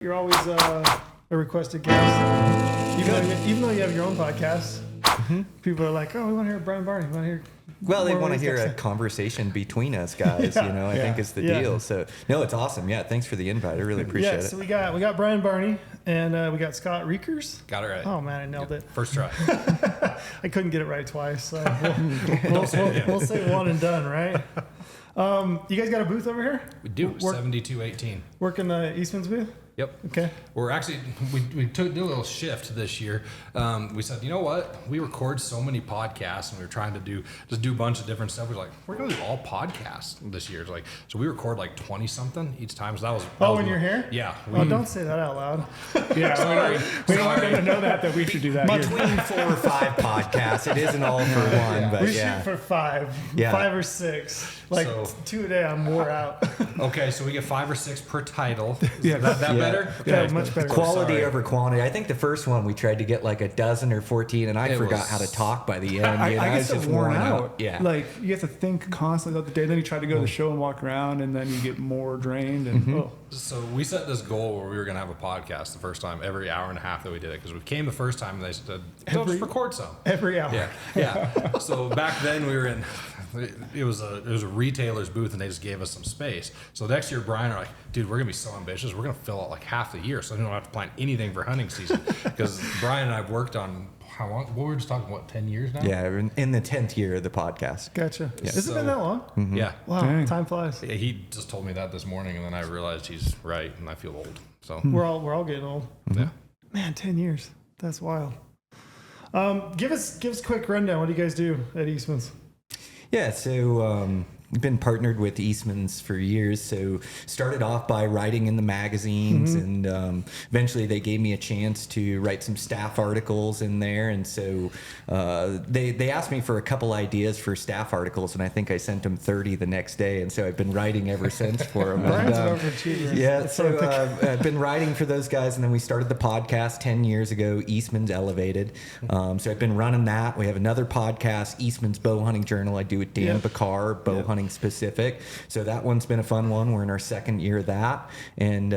You're always a requested guest. Even though you have your own podcast, people are like, "Oh, we want to hear Brian Barney. We want to hear." Well, they want to hear a conversation between us guys. I think is the deal. So no, it's awesome. Yeah, thanks for the invite. I really appreciate it. So we got Brian Barney and we got Scott Reekers. Got it right. Oh man, I nailed it. First try. I couldn't get it right twice. So we'll say one and done, right? You guys got a booth over here? We do. 7218. Working the Eastmans booth? Yep. Okay. We're actually, we did a little shift this year. We said, you know what? We record so many podcasts and we were trying to do a bunch of different stuff. We're like, we're going to do all podcasts this year. It's like, so we record like 20 something each time. So that was. When you're here? Yeah. Don't say that out loud. Sorry. We don't want them to know that we should do that. Between 4 or 5 podcasts. It isn't all for one, but we shoot for 5. Yeah. 5 or 6. Like 2 a day, I'm wore out. Okay, so we get 5 or 6 per title. Is that better? Yeah, much better. Quality over quantity. I think the first one we tried to get like a dozen or 14, and I forgot how to talk by the end. I get so worn out. Yeah. Like you have to think constantly throughout the day. Then you try to go to the show and walk around, and then you get more drained. And So we set this goal where we were going to have a podcast the first time, every hour and a half that we did it, because we came the first time and they said, just record some. Every hour. Yeah. So back then we were in, it was a retailer's booth and they just gave us some space. So next year, Brian and I are like, dude, we're going to be so ambitious. We're going to fill out like half the year. So I don't have to plan anything for hunting season. Because Brian and I have worked on how long? What we were just talking, 10 years now? Yeah, in the 10th year of the podcast. Gotcha. Yeah. Has it been that long? Mm-hmm. Yeah. Wow, Dang. time flies. Yeah, he just told me that this morning, and then I realized he's right, and I feel old. So We're all getting old. yeah. Man, 10 years. That's wild. Give us a quick rundown. What do you guys do at Eastman's? Yeah, so we've been partnered with Eastmans for years. So started off by writing in the magazines, and eventually they gave me a chance to write some staff articles in there. And so they asked me for a couple ideas for staff articles, and I think I sent them 30 the next day. And so I've been writing ever since for them. Brian's an overachiever. Yeah, so I've been writing for those guys, and then we started the podcast 10 years ago, Eastman's Elevated. So I've been running that. We have another podcast, Eastman's Bowhunting Journal. I do with Dan Baccar, Bowhunting specific. So that one's been a fun one. We're in our second year of that. And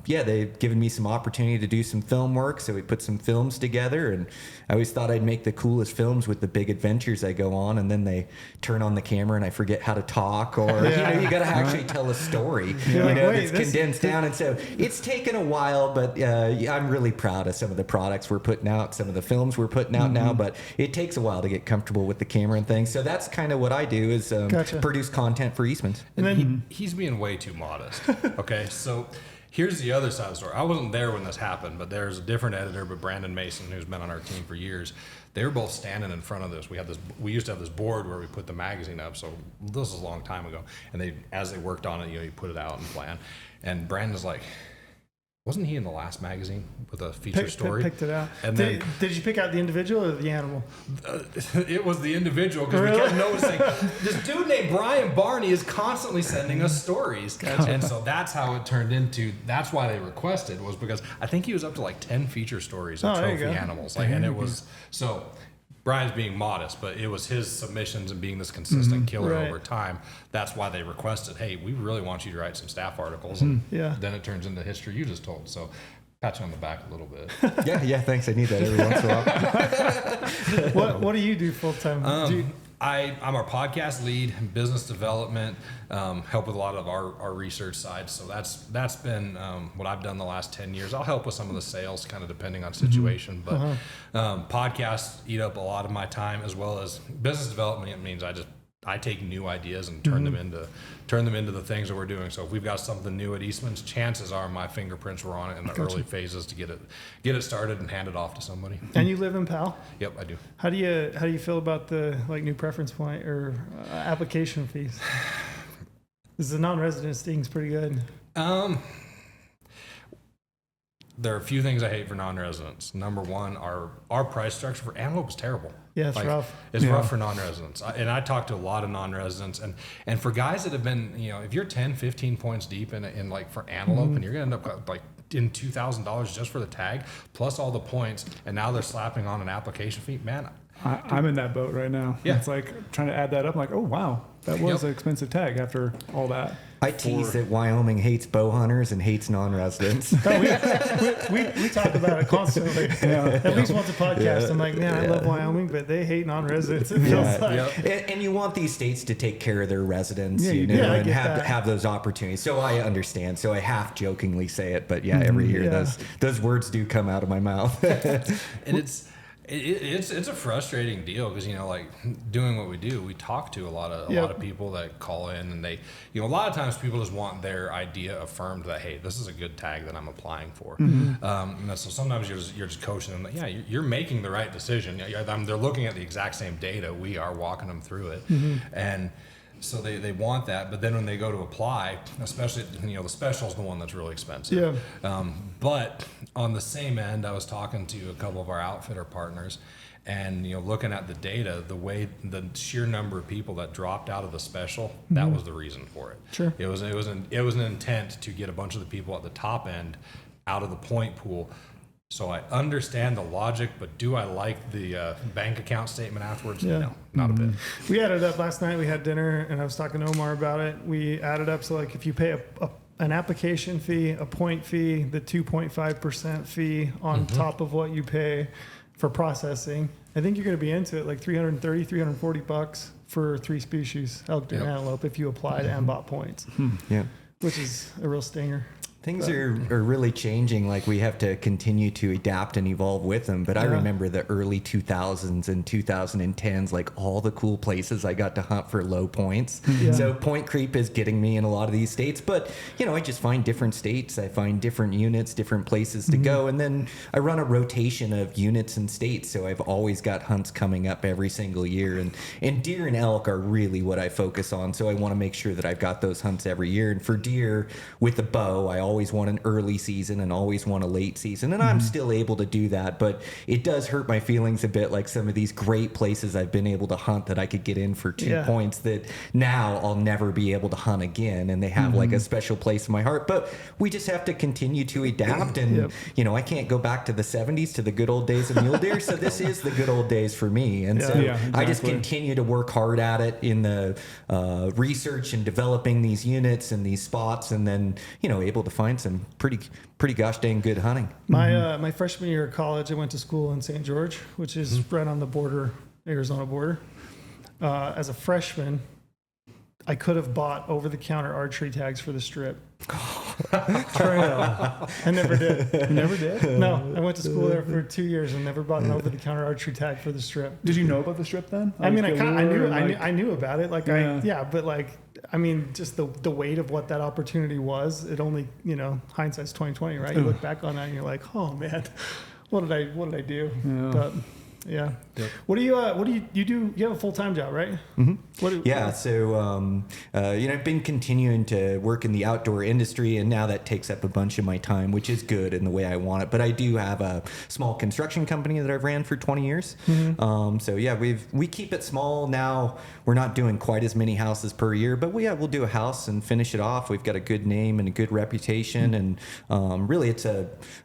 they've given me some opportunity to do some film work. So we put some films together, and I always thought I'd make the coolest films with the big adventures I go on, and then they turn on the camera and I forget how to talk, or you got to actually tell a story. That's condensed down. And so it's taken a while, but I'm really proud of some of the products we're putting out, some of the films we're putting out now, but it takes a while to get comfortable with the camera and things. So that's kind of what I do, is produce content for Eastman's. And then he's being way too modest. Okay, so here's the other side of the story. I wasn't there when this happened, but there's a different editor, but Brandon Mason, who's been on our team for years. They were both standing in front of this. We used to have this board where we put the magazine up. So this is a long time ago. And as they worked on it, you put it out and plan. And Brandon's like, wasn't he in the last magazine with a feature story? Picked it out. And did you pick out the individual or the animal? It was the individual, because we kept noticing this dude named Brian Barney is constantly sending us stories. Gotcha. And so that's how it turned into, that's why they requested, was because I think he was up to like 10 feature stories of trophy animals. And it was, so Brian's being modest, but it was his submissions and being this consistent killer over time. That's why they requested, hey, we really want you to write some staff articles. And then it turns into history you just told. So pat you on the back a little bit. Yeah, thanks. I need that every once in a while. What do you do full time? I'm our podcast lead, business development, help with a lot of our research side. So that's been what I've done the last 10 years. I'll help with some of the sales, kind of depending on situation. But podcasts eat up a lot of my time, as well as business development. It means I take new ideas and turn them into the things that we're doing. So if we've got something new at Eastman's, chances are my fingerprints were on it in the early phases to get it started and hand it off to somebody. And you live in Powell? Yep, I do. How do you feel about the new preference point or application fees? This is a non-resident stings pretty good. There are a few things I hate for non-residents. Number one, our price structure for antelope is terrible. Yeah, it's rough. It's rough for non-residents. And I talk to a lot of non-residents, and for guys that have been, if you're 10, 15 points deep in like for antelope, and you're going to end up like in $2,000 just for the tag, plus all the points, and now they're slapping on an application fee, man, I'm in that boat right now. Yeah. It's like trying to add that up. I'm like, oh, wow, that was an expensive tag after all that. I tease that Wyoming hates bow hunters and hates non-residents. We talk about it constantly. Yeah. At least once a podcast. Yeah. I'm like, man, I love Wyoming, but they hate non-residents. It feels like. And you want these states to take care of their residents, Yeah, you you know, do. Yeah, I and get have that. have those opportunities. So I understand. So I half jokingly say it, but yeah, every year Yeah. those words do come out of my mouth. And it's a frustrating deal because, you know, like doing what we do, we talk to a lot of people that call in, and they, you know, a lot of times people just want their idea affirmed that, hey, this is a good tag that I'm applying for. And so sometimes you're just coaching them that, yeah, you're making the right decision. They're looking at the exact same data. We are walking them through it. And so they want that, but then when they go to apply, especially, you know, the special is the one that's really expensive. But on the same end, I was talking to a couple of our outfitter partners, and, you know, looking at the data, the sheer number of people that dropped out of the special, that was the reason for it. Sure. It was an intent to get a bunch of the people at the top end out of the point pool. So I understand the logic, but do I like the bank account statement afterwards? Yeah. No, not a bit. We added up last night. We had dinner, and I was talking to Omar about it. We added up, so like if you pay an application fee, a point fee, the 2.5% fee on top of what you pay for processing, I think you're going to be into it like $330, $340 for 3 species, elk, deer, and antelope, if you applied and bought points, Yeah. which is a real stinger. Things are really changing. Like, we have to continue to adapt and evolve with them. But I remember the early 2000s and 2010s, like all the cool places I got to hunt for low points. So point creep is getting me in a lot of these states. But, you know, I just find different states. I find different units, different places to go. And then I run a rotation of units and states. So I've always got hunts coming up every single year. And deer and elk are really what I focus on. So I want to make sure that I've got those hunts every year. And for deer with a bow, I always want an early season and always want a late season, and I'm still able to do that, but it does hurt my feelings a bit, like some of these great places I've been able to hunt that I could get in for 2 points that now I'll never be able to hunt again, and they have like a special place in my heart. But we just have to continue to adapt, and you know, I can't go back to the 70s, to the good old days of mule deer, so this is the good old days for me. And so I just continue to work hard at it in the research and developing these units and these spots, and then, you know, able to find some pretty gosh dang good hunting. My freshman year of college, I went to school in St. George, which is right on the border, Arizona border. As a freshman, I could have bought over-the-counter archery tags for the strip. Trail. I never did. You never did? No, I went to school there for 2 years and never bought an over-the-counter archery tag for the strip. Did you know about the strip then? I mean, Like the I lure knew, and, like- I knew about it. Like, but like, I mean, just the weight of what that opportunity was. It only, you know, hindsight's 2020, right? You look back on that and you're like, oh man, what did I do? Yeah. But yeah. What do you do? You have a full-time job, right? So you know, I've been continuing to work in the outdoor industry, and now that takes up a bunch of my time, which is good in the way I want it. But I do have a small construction company that I've ran for 20 years. So yeah, we keep it small now. We're not doing quite as many houses per year, but we'll do a house and finish it off. We've got a good name and a good reputation, and really it's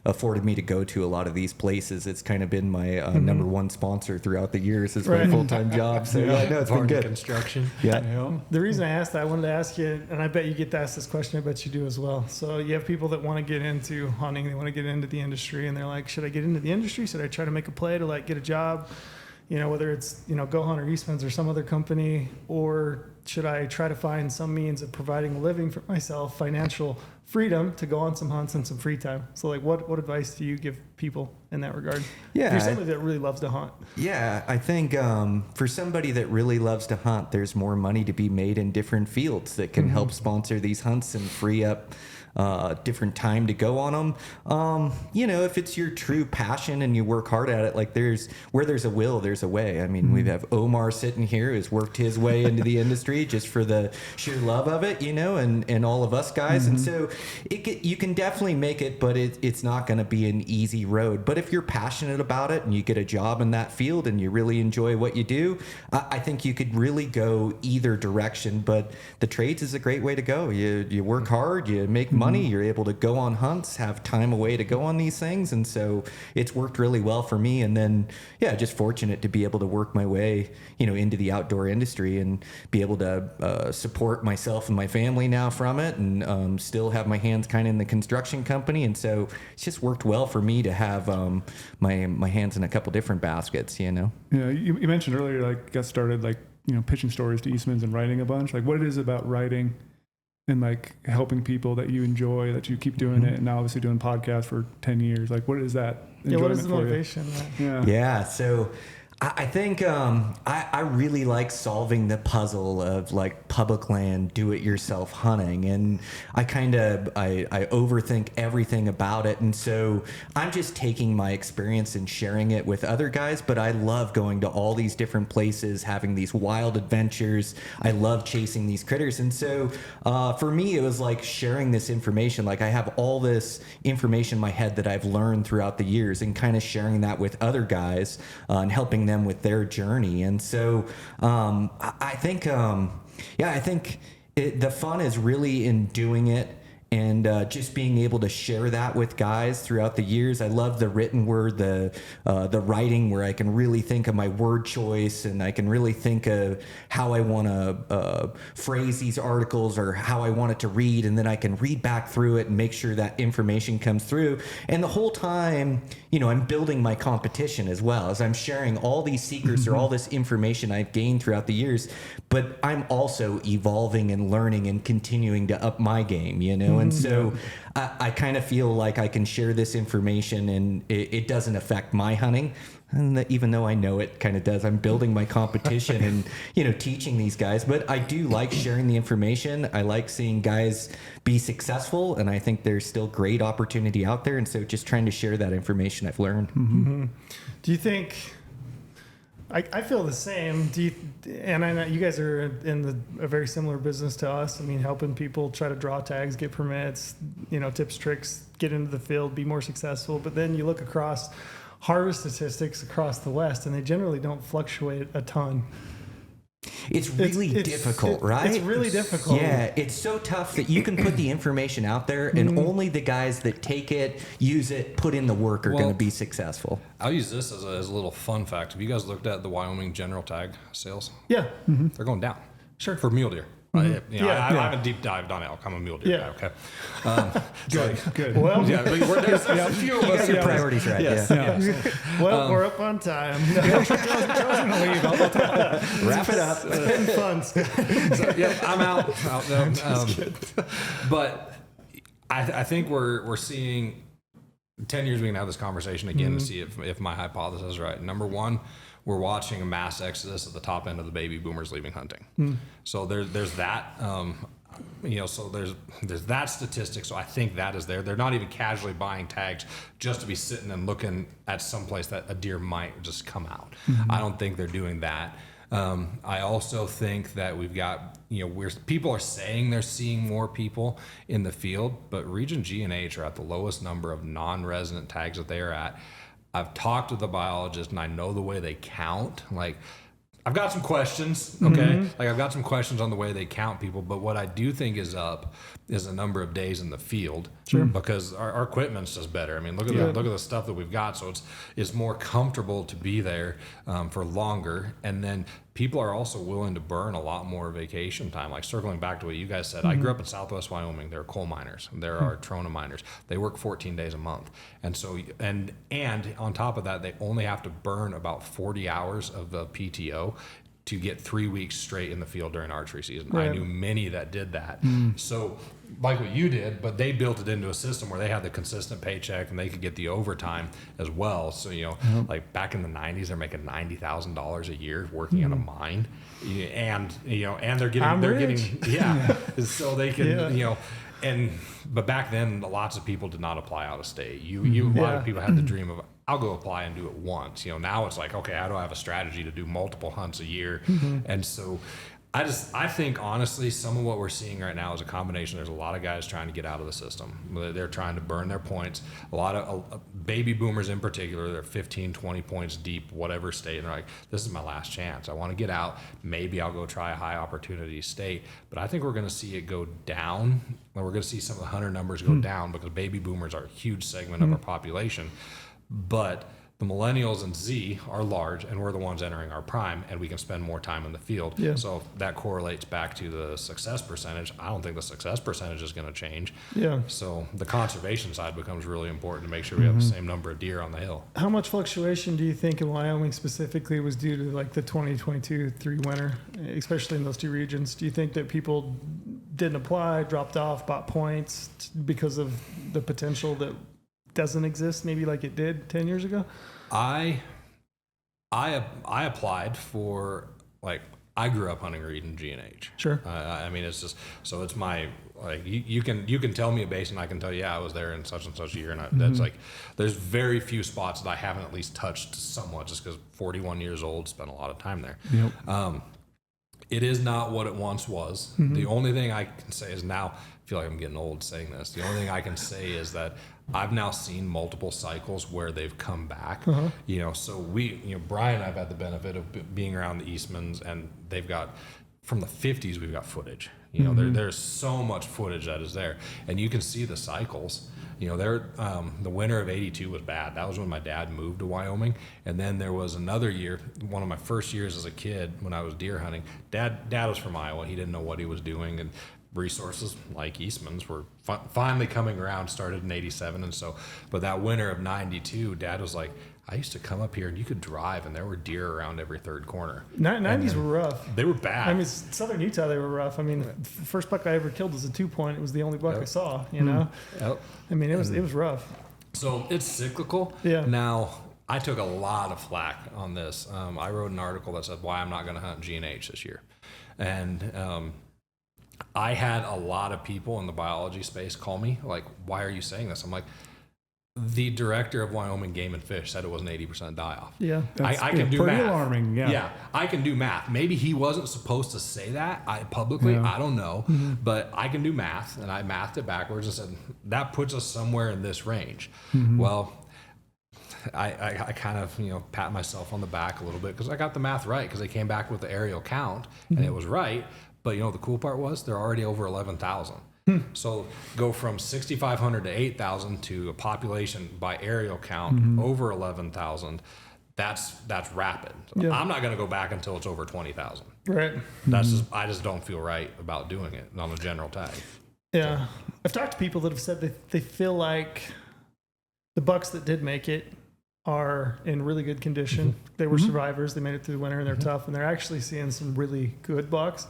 afforded me to go to a lot of these places. It's kind of been my number one sponsor throughout the years as my full-time job. So yeah, no, it's been good. Construction. Yeah. The reason I asked that, I wanted to ask you, and I bet you get to ask this question, I bet you do as well. So you have people that want to get into hunting, they want to get into the industry, and they're like, should I get into the industry? Should I try to make a play to like get a job? You know, whether it's, you know, Go Hunt or Eastmans or some other company, or should I try to find some means of providing a living for myself, financial freedom to go on some hunts and some free time? So like, what advice do you give people in that regard? Yeah, if you're somebody that really loves to hunt. Yeah, I think for somebody that really loves to hunt, there's more money to be made in different fields that can help sponsor these hunts and free up different time to go on them. You know, if it's your true passion and you work hard at it, like where there's a will, there's a way. I mean, we have Omar sitting here who's worked his way into the industry just for the sheer love of it, you know, and all of us guys. And so you can definitely make it, but it's not going to be an easy road. But if you're passionate about it and you get a job in that field and you really enjoy what you do, I think you could really go either direction. But the trades is a great way to go. You work hard, you make money, money. You're able to go on hunts, have time away to go on these things. And so it's worked really well for me. And then, just fortunate to be able to work my way, into the outdoor industry and be able to support myself and my family now from it, and still have my hands kind of in the construction company. And so it's just worked well for me to have my hands in a couple different baskets, Yeah, you mentioned earlier, like, got started, like, pitching stories to Eastmans and writing a bunch. Like, what it is about writing and, like, helping people that you enjoy, that you keep doing it, and now obviously doing podcasts for 10 years. Like, what is that enjoyment what is the for you? motivation? Yeah. So I think I really like solving the puzzle of, like, public land, do-it-yourself hunting, and I overthink everything about it, and so I'm just taking my experience and sharing it with other guys. But I love going to all these different places, having these wild adventures. I love chasing these critters, and so for me, it was like sharing this information. Like, I have all this information in my head that I've learned throughout the years, and kind of sharing that with other guys and helping them with their journey. And so I think the fun is really in doing it, and just being able to share that with guys throughout the years. I love the written word, the writing, where I can really think of my word choice, and I can really think of how I want to phrase these articles, or how I want it to read, and then I can read back through it and make sure that information comes through. And the whole time, I'm building my competition as well, as I'm sharing all these secrets or all this information I've gained throughout the years. But I'm also evolving and learning and continuing to up my game, And so I kind of feel like I can share this information, and it doesn't affect my hunting. And even though I know it kind of does, I'm building my competition and, teaching these guys. But I do like sharing the information. I like seeing guys be successful, and I think there's still great opportunity out there. And so just trying to share that information I've learned. Mm-hmm. Do you think... I feel the same. And I know you guys are in a very similar business to us. I mean, helping people try to draw tags, get permits, tips, tricks, get into the field, be more successful. But then you look across harvest statistics across the West, and they generally don't fluctuate a ton. It's really difficult, right? It's really difficult. Yeah, it's so tough that you can put the information out there, and only the guys that take it, use it, put in the work are going to be successful. I'll use this as a little fun fact. Have you guys looked at the Wyoming general tag sales? Yeah. Mm-hmm. They're going down. Sure. For mule deer. Mm-hmm. I haven't deep dived on elk. I'm a mule deer guy. Okay. Good. Well, there's a few of us. Your priorities right. Yes. Well, we're up on time. Joe's gonna leave. Wrap it up. It's been fun. I'm out. But I think we're seeing 10 years we can have this conversation again to see if my hypothesis is right. Number one, we're watching a mass exodus at the top end of the baby boomers leaving hunting. So there's that. So there's that statistic. So I think that is there. They're not even casually buying tags just to be sitting and looking at someplace that a deer might just come out. I don't think they're doing that. I also think that we've got, where people are saying they're seeing more people in the field, but Region G and H are at the lowest number of non-resident tags that they are at. I've talked to the biologist, and I know the way they count. Like, I've got some questions, okay? Like, I've got some questions on the way they count people, but what I do think is up is the number of days in the field. Sure. Because our equipment's just better. I mean, look at the stuff that we've got. So it's more comfortable to be there for longer. And then people are also willing to burn a lot more vacation time. Like, circling back to what you guys said, I grew up in Southwest Wyoming. There are coal miners. There are trona miners. They work 14 days a month. And so, and on top of that, they only have to burn about 40 hours of the PTO to get 3 weeks straight in the field during archery season. Right. I knew many that did that. So, like what you did, but they built it into a system where they had the consistent paycheck and they could get the overtime as well. So, like back in the 90s, they're making $90,000 a year working in a mine, and they're getting, so they can, but back then, lots of people did not apply out of state. A lot of people had the dream of, I'll go apply and do it once. Now it's like, okay, how do I have a strategy to do multiple hunts a year? And so I think honestly, some of what we're seeing right now is a combination. There's a lot of guys trying to get out of the system. They're trying to burn their points. A lot of baby boomers in particular, they're 15, 20 points deep, whatever state. And they're like, this is my last chance. I want to get out. Maybe I'll go try a high opportunity state. But I think we're going to see it go down. We're going to see some of the hunter numbers go down because baby boomers are a huge segment of our population. But the millennials and Z are large, and we're the ones entering our prime, and we can spend more time in the field. Yeah. So that correlates back to the success percentage. I don't think the success percentage is going to change. Yeah. So the conservation side becomes really important to make sure we have the same number of deer on the hill. How much fluctuation do you think in Wyoming specifically was due to like the 2022-3 winter, especially in those two regions? Do you think that people didn't apply, dropped off, bought points because of the potential that doesn't exist maybe like it did 10 years ago? I applied for, like, I grew up hunting reed and G&H. Sure. I mean, it's just, so it's my, like, you can tell me a basin, I can tell you, yeah, I was there in such and such a year, and that's like, there's very few spots that I haven't at least touched somewhat, just because 41 years old, spent a lot of time there. Yep. It is not what it once was. The only thing I can say is now, I feel like I'm getting old saying this. The only thing I can say is that I've now seen multiple cycles where they've come back. You know, so Brian and I've had the benefit of being around the Eastmans, and they've got, from the 50s, we've got footage. You know, there's so much footage that is there, and you can see the cycles. You know, the winter of '82 was bad. That was when my dad moved to Wyoming, and then there was another year, one of my first years as a kid when I was deer hunting. Dad was from Iowa. He didn't know what he was doing, and resources like Eastman's were finally coming around, started in '87. And so, but that winter of '92, Dad was like, I used to come up here and you could drive and there were deer around every third corner. 90s were rough. They were bad. I mean, southern Utah, they were rough. I mean, the first buck I ever killed was a 2-point. It was the only buck I saw, you know? Yep. I mean, it was rough. So it's cyclical. Yeah. Now, I took a lot of flack on this. I wrote an article that said why I'm not going to hunt G&H this year. And I had a lot of people in the biology space call me, like, why are you saying this? I'm like, the director of Wyoming Game and Fish said it was an 80% die-off. Yeah. I can do pretty math. Alarming, yeah. Yeah, I can do math. Maybe he wasn't supposed to say that publicly. Yeah. I don't know. But I can do math, and I mathed it backwards and said, that puts us somewhere in this range. Well, I kind of, pat myself on the back a little bit because I got the math right, because they came back with the aerial count, and it was right. But the cool part was they're already over 11,000. So go from 6,500 to 8,000 to a population by aerial count over 11,000. That's rapid. Yeah. I'm not going to go back until it's over 20,000. Right. That's I just don't feel right about doing it on a general tag. Yeah. I've talked to people that have said that they feel like the bucks that did make it are in really good condition. They were survivors. They made it through the winter, and they're tough, and they're actually seeing some really good bucks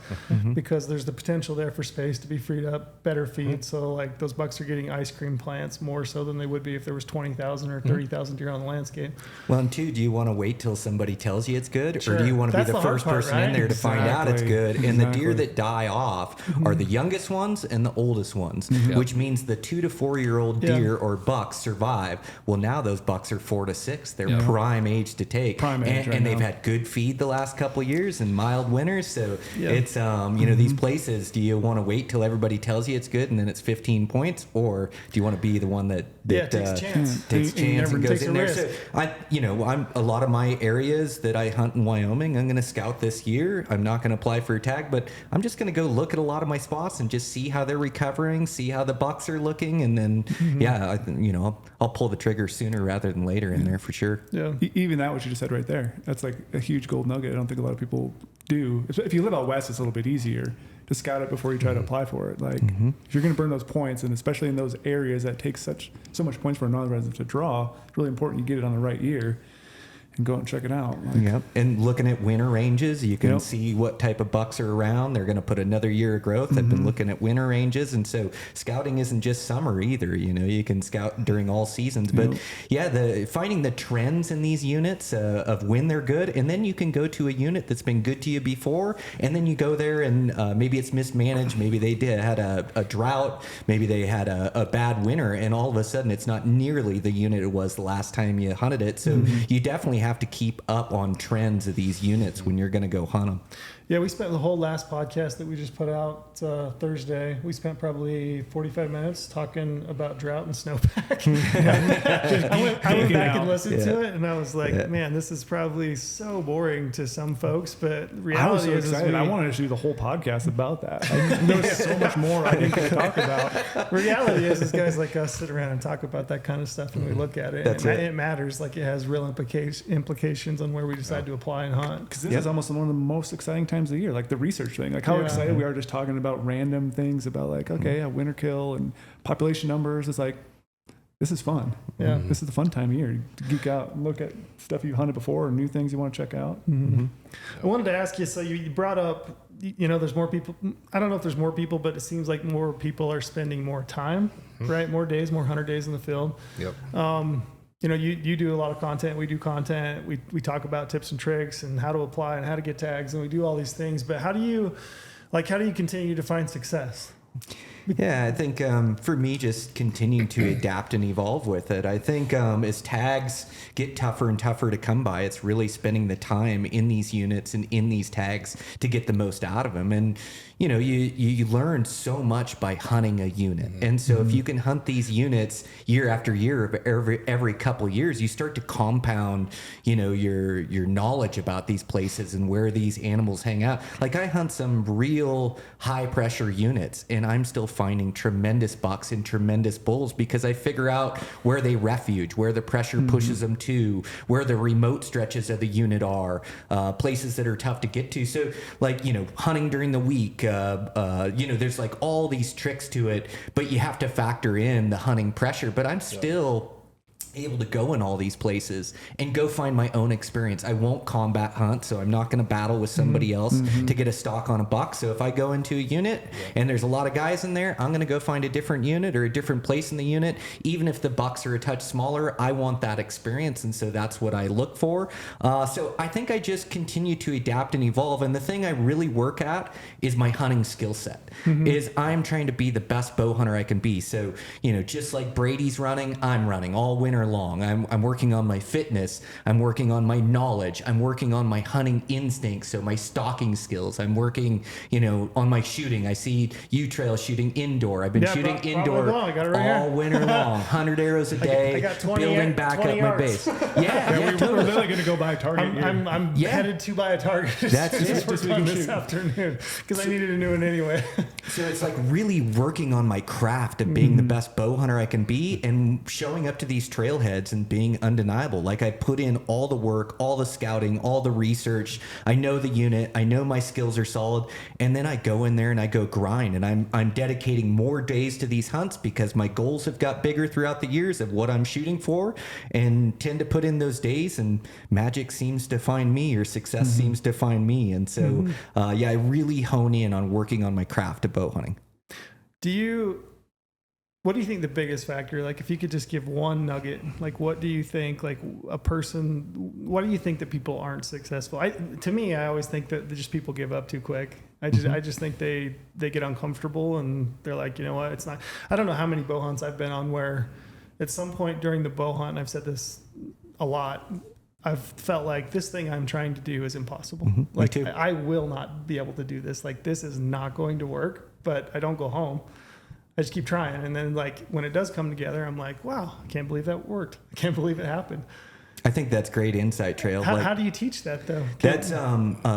because there's the potential there for space to be freed up, better feed. So like those bucks are getting ice cream plants more so than they would be if there was 20,000 or 30,000 deer on the landscape. Well, and two, do you want to wait till somebody tells you it's good, Sure. or do you want to That's be the the hard first part, person in right? there to find out it's good? And the deer Exactly. that die off are the youngest ones and the oldest ones, which means the 2 to 4 year old deer or bucks survive. Well, now those bucks are 4 to 6. They're prime age to take, Prime age right and they've now. had good feed the last couple of years and mild winters. So Yeah. it's these places. Do you want to wait till everybody tells you it's good and then it's 15 points, or do you want to be the one that takes a chance. takes a chance and goes Takes a in there? risk. So I'm a lot of my areas that I hunt in Wyoming, I'm going to scout this year. I'm not going to apply for a tag, but I'm just going to go look at a lot of my spots and just see how they're recovering, see how the bucks are looking, and then I'll pull the trigger sooner rather than later in there for sure. Yeah. Even that, what you just said right there, that's like a huge gold nugget. I don't think a lot of people do. If you live out west, it's a little bit easier to scout it before you try to apply for it. Like if you're going to burn those points, and especially in those areas that take so much points for a non-resident to draw, it's really important you get it on the right year and go out and check it out. Yep. And looking at winter ranges, you can see what type of bucks are around. They're going to put another year of growth. I've been looking at winter ranges. And so scouting isn't just summer either. You can scout during all seasons. But finding the trends in these units of when they're good. And then you can go to a unit that's been good to you before. And then you go there and maybe it's mismanaged. Maybe they had a drought. Maybe they had a bad winter. And all of a sudden it's not nearly the unit it was the last time you hunted it. So you definitely have to keep up on trends of these units when you're going to go hunt them. Yeah, we spent the whole last podcast that we just put out Thursday. We spent probably 45 minutes talking about drought and snowpack. I went back and listened to it, and I was like, man, this is probably so boring to some folks. But reality I was so excited. I wanted to do the whole podcast about that. There's so much more I think to talk about. Reality is guys like us sit around and talk about that kind of stuff, and we look at it. That's and it matters. Like, it has real implications on where we decide to apply and hunt. Because this is almost one of the most exciting times of the year, like the research thing. Like how excited we are just talking about random things about like, okay, winter kill and population numbers. It's like, this is fun. Yeah. This is the fun time of year to geek out and look at stuff you hunted before or new things you want to check out. I wanted to ask you, so you brought up, there's more people. I don't know if there's more people, but it seems like more people are spending more time, right? More days, more hunter days in the field. Yep. You do a lot of content. We do content. We talk about tips and tricks and how to apply and how to get tags, and we do all these things. But how do you continue to find success? Yeah, I think for me, just continue to adapt and evolve with it. I think as tags get tougher and tougher to come by, it's really spending the time in these units and in these tags to get the most out of them. And you learn so much by hunting a unit. And so if you can hunt these units year after year, every couple years, you start to compound, your knowledge about these places and where these animals hang out. Like, I hunt some real high pressure units, and I'm still finding tremendous bucks and tremendous bulls because I figure out where they refuge, where the pressure pushes them to, where the remote stretches of the unit are, places that are tough to get to. So hunting during the week, there's like all these tricks to it, but you have to factor in the hunting pressure. But I'm still able to go in all these places and go find my own experience. I won't combat hunt, so I'm not going to battle with somebody else to get a stock on a buck. So if I go into a unit and there's a lot of guys in there, I'm going to go find a different unit or a different place in the unit. Even if the bucks are a touch smaller, I want that experience, and so that's what I look for. So I think I just continue to adapt and evolve, and the thing I really work at is my hunting skill set. Is I'm trying to be the best bow hunter I can be. So just like Brady's running, I'm running all winter long. I'm working on my fitness. I'm working on my knowledge. I'm working on my hunting instincts, so my stalking skills. I'm working, on my shooting. I see you trail shooting indoor. I've been shooting indoor all winter long, 100 arrows a day, I got 20, building back 20 up yards. my base. Yeah, We're really going to go buy a target. I'm headed to buy a target. That's just it. for fun this afternoon because I needed a new one anyway. So it's like really working on my craft of being the best bow hunter I can be and showing up to these trailheads and being undeniable. Like, I put in all the work, all the scouting, all the research. I know the unit. I know my skills are solid. And then I go in there and I go grind. And I'm dedicating more days to these hunts because my goals have got bigger throughout the years of what I'm shooting for, and tend to put in those days, and magic seems to find me, or success seems to find me. And so, I really hone in on working on my craft of bow hunting. What do you think the biggest factor, like if you could just give one nugget, like what do you think, like what do you think that people aren't successful? To me, I always think that just people give up too quick. I just think they get uncomfortable and they're like, you know what, it's not, I don't know how many bow hunts I've been on where at some point during the bow hunt, and I've said this a lot, I've felt like this thing I'm trying to do is impossible. Like, I will not be able to do this. Like, this is not going to work, but I don't go home. I just keep trying. And then when it does come together, I'm like, wow, I can't believe that worked. I can't believe it happened. I think that's great insight, Trail. How do you teach that, though? That's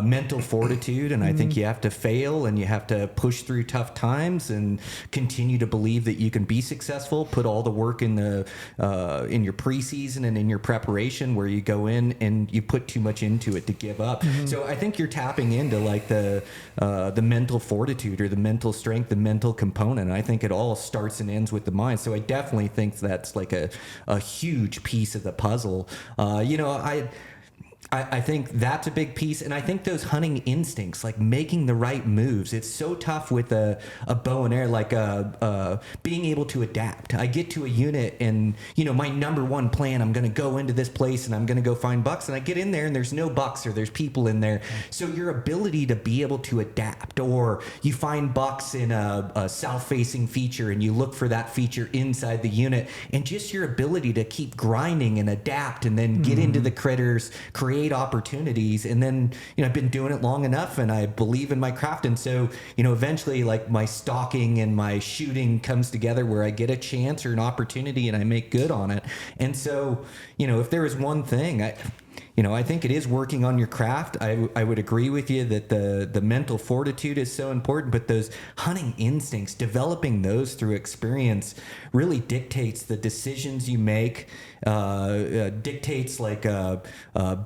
mental fortitude, and I think you have to fail and you have to push through tough times and continue to believe that you can be successful. Put all the work in your preseason and in your preparation, where you go in and you put too much into it to give up. So I think you're tapping into like the mental fortitude or the mental strength, the mental component. And I think it all starts and ends with the mind. So I definitely think that's like a huge piece of the puzzle. I think that's a big piece. And I think those hunting instincts, like making the right moves, it's so tough with a bow and arrow, like being able to adapt. I get to a unit and, my number one plan, I'm going to go into this place and I'm going to go find bucks. And I get in there and there's no bucks or there's people in there. So your ability to be able to adapt, or you find bucks in a south-facing feature and you look for that feature inside the unit, and just your ability to keep grinding and adapt and then get into the critters, create opportunities. And then, I've been doing it long enough and I believe in my craft. And so, eventually like my stalking and my shooting comes together where I get a chance or an opportunity and I make good on it. And so, if there is one thing, I think it is working on your craft. I would agree with you that the mental fortitude is so important, but those hunting instincts, developing those through experience really dictates the decisions you make, dictates like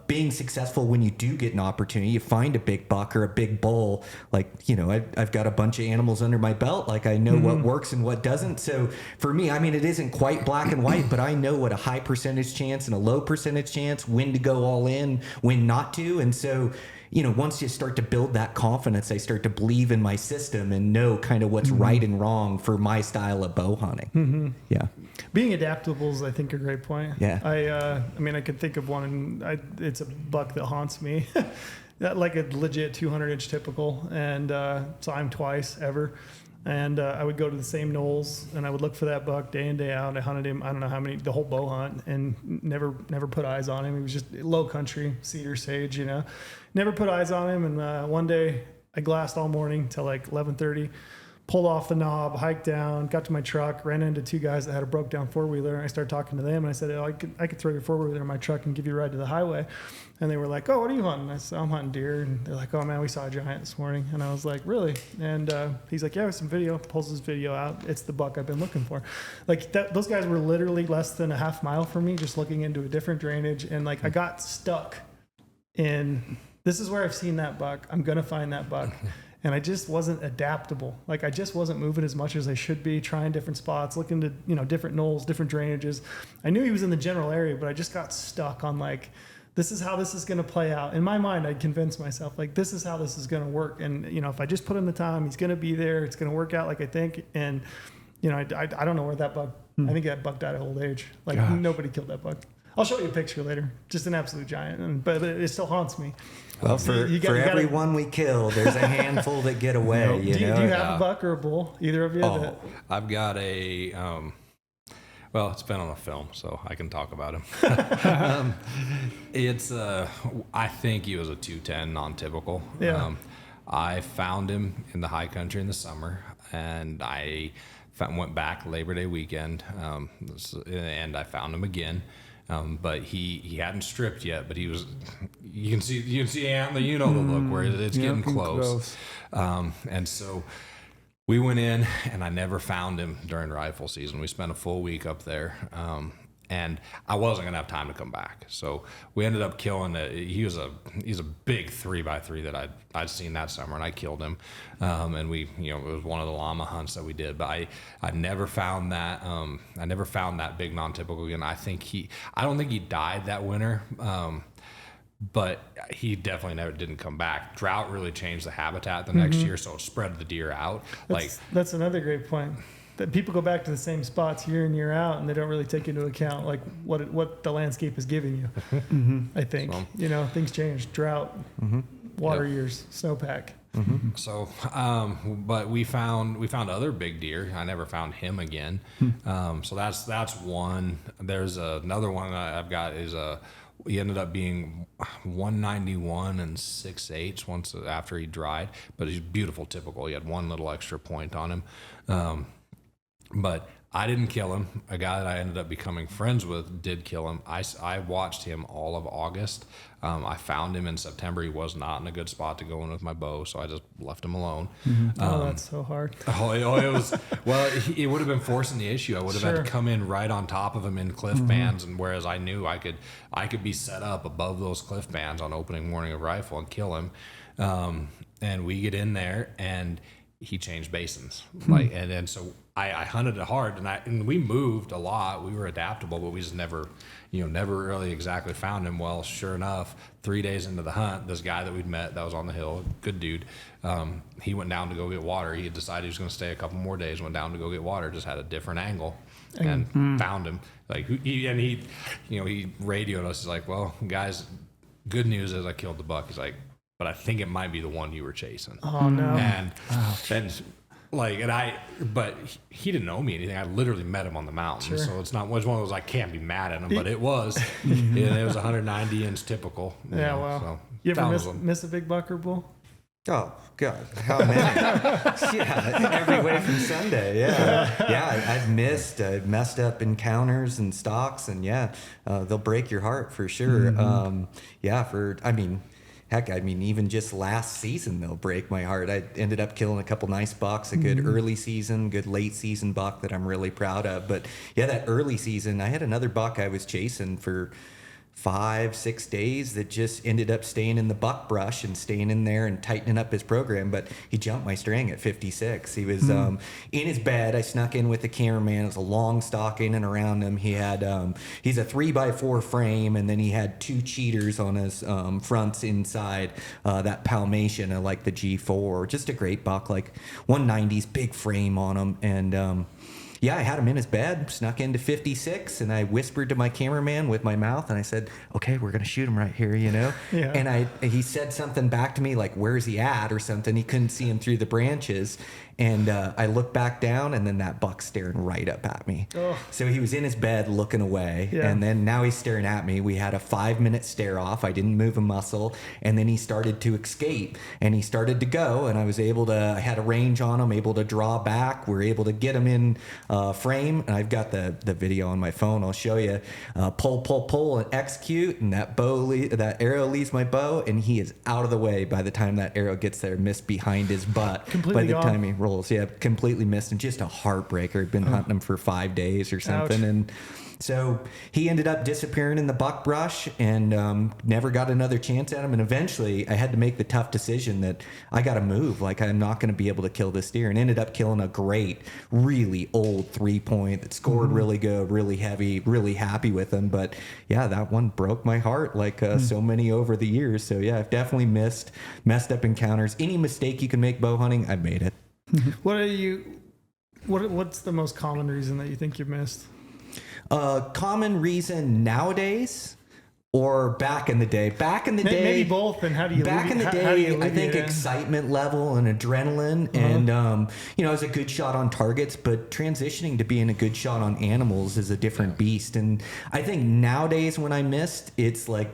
being successful when you do get an opportunity. You find a big buck or a big bull, like, I've got a bunch of animals under my belt. Like I know what works and what doesn't. So for me, it isn't quite black and white, but I know what a high percentage chance and a low percentage chance, when to go all in, when not to. And so, once you start to build that confidence, I start to believe in my system and know kind of what's right and wrong for my style of bow hunting. Yeah. Being adaptable is, I think, a great point. Yeah. I could think of one, and it's a buck that haunts me. Like a legit 200-inch typical, and saw him twice ever. And I would go to the same knolls and I would look for that buck day in, day out. I hunted him, I don't know how many, the whole bow hunt, and never put eyes on him. He was just low country, cedar, sage, never put eyes on him. And one day I glassed all morning till like 11:30, pulled off the knob, hiked down, got to my truck, ran into two guys that had a broke down four-wheeler. And I started talking to them and I said, I could throw your four-wheeler in my truck and give you a ride to the highway. And they were like, oh, what are you hunting? I said, I'm hunting deer. And they're like, oh man, we saw a giant this morning. And I was like, really? And he's like, yeah, with some video. Pulls his video out. It's the buck I've been looking for. Like those guys were literally less than a half mile from me, just looking into a different drainage. And like I got stuck in, this is where I've seen that buck. I'm going to find that buck. And I just wasn't adaptable. Like I just wasn't moving as much as I should be, trying different spots, looking to, different knolls, different drainages. I knew he was in the general area, but I just got stuck on like, this is how this is going to play out. In my mind, I'd convince myself, like, this is how this is going to work. And, if I just put in the time, he's going to be there. It's going to work out like I think. And, I don't know where that buck, I think that buck died of old age. Like nobody killed that buck. I'll show you a picture later. Just an absolute giant. But it still haunts me. Well, for every one we kill, there's a handful that get away. Do you have a buck or a bull? Either of you? I've got a, well, it's been on a film, so I can talk about him. I think he was a 210 non-typical. Yeah. I found him in the high country in the summer, and I went back Labor Day weekend, and I found him again. But he hadn't stripped yet, but he was, you can see antler, the look where it's getting close. And so we went in and I never found him during rifle season. We spent a full week up there. And I wasn't gonna have time to come back. So we ended up killing he's a big 3x3 that I'd seen that summer, and I killed him. And we, it was one of the llama hunts that we did, but I never found that, big non-typical again. I don't think he died that winter. But he definitely didn't come back. Drought really changed the habitat the next year, so it spread the deer out. That's another great point. That people go back to the same spots year in, year out, and they don't really take into account like what the landscape is giving you. I think things change. Drought, water years, snowpack. So, but we found other big deer. I never found him again. So that's one. There's another one I've got he ended up being 191 and 6/8 once after he dried, but he's beautiful typical. He had one little extra point on him. But I didn't kill him. A guy that I ended up becoming friends with did kill him. I watched him all of August. I found him in September. He was not in a good spot to go in with my bow, so I just left him alone. That's so hard. It was, well, it would have been forcing the issue. I would have had to come in right on top of him in cliff bands, and whereas I knew I could be set up above those cliff bands on opening morning of rifle and kill him. And we get in there, and he changed basins, and so I hunted it hard, and we moved a lot. We were adaptable, but we just never really exactly found him. Well, sure enough, 3 days into the hunt, this guy that we'd met that was on the hill, good dude, he went down to go get water. He had decided he was going to stay a couple more days, went down to go get water, just had a different angle, and found him. Like he radioed us. He's like, well, guys, good news is I killed the buck. He's like, but I think it might be the one you were chasing. Oh no. But he didn't owe me anything. I literally met him on the mountain. Sure. So it's one of those, I can't be mad at him, but it was. Yeah, it was 190 inch typical. Yeah, wow. So You ever miss a big buck or bull? Oh God, how many? Yeah, every way from Sunday. Yeah. I've messed up encounters and stalks, and they'll break your heart for sure. Even just last season, they'll break my heart. I ended up killing a couple nice bucks, a good early season, good late season buck that I'm really proud of. But yeah, that early season, I had another buck I was chasing for 5-6 days that just ended up staying in the buck brush and staying in there and tightening up his program. But he jumped my string at 56. He was in his bed. I snuck in with the cameraman. It was a long stock in and around him. He had he's a 3x4 frame, and then he had 2 cheaters on his fronts inside that Palmation, like the G4. Just a great buck, like 190s, big frame on him. And I had him in his bed, snuck into 56, and I whispered to my cameraman with my mouth, and I said, okay, we're going to shoot him right here, Yeah. And he said something back to me, like, where's he at, or something. He couldn't see him through the branches. And I looked back down, and then that buck's staring right up at me. Oh. So he was in his bed looking away, and then now he's staring at me. We had a 5-minute stare off. I didn't move a muscle, and then he started to escape, and he started to go, and I had a range on him, able to draw back. We were able to get him in frame, and I've got the video on my phone. I'll show you. Pull, and execute, and that arrow leaves my bow, and he is out of the way by the time that arrow gets there, missed behind his butt. Completely by the gone. time he rolls. Yeah, completely missed, and just a heartbreaker. I'd been hunting him for 5 days or something. Ouch. And so he ended up disappearing in the buck brush, and never got another chance at him. And eventually I had to make the tough decision that I got to move. Like, I'm not going to be able to kill this deer, and ended up killing a great, really old 3-point that scored really good, really heavy, really happy with him. But yeah, that one broke my heart, like so many over the years. So yeah, I've definitely messed up encounters. Any mistake you can make bow hunting, I've made it. What's the most common reason that you think you've missed? Common reason nowadays, or back in the day? Back in the day, maybe both. And how do you? Back in the day, I think excitement level and adrenaline, and I was a good shot on targets, but transitioning to being a good shot on animals is a different beast. And I think nowadays when I missed, it's like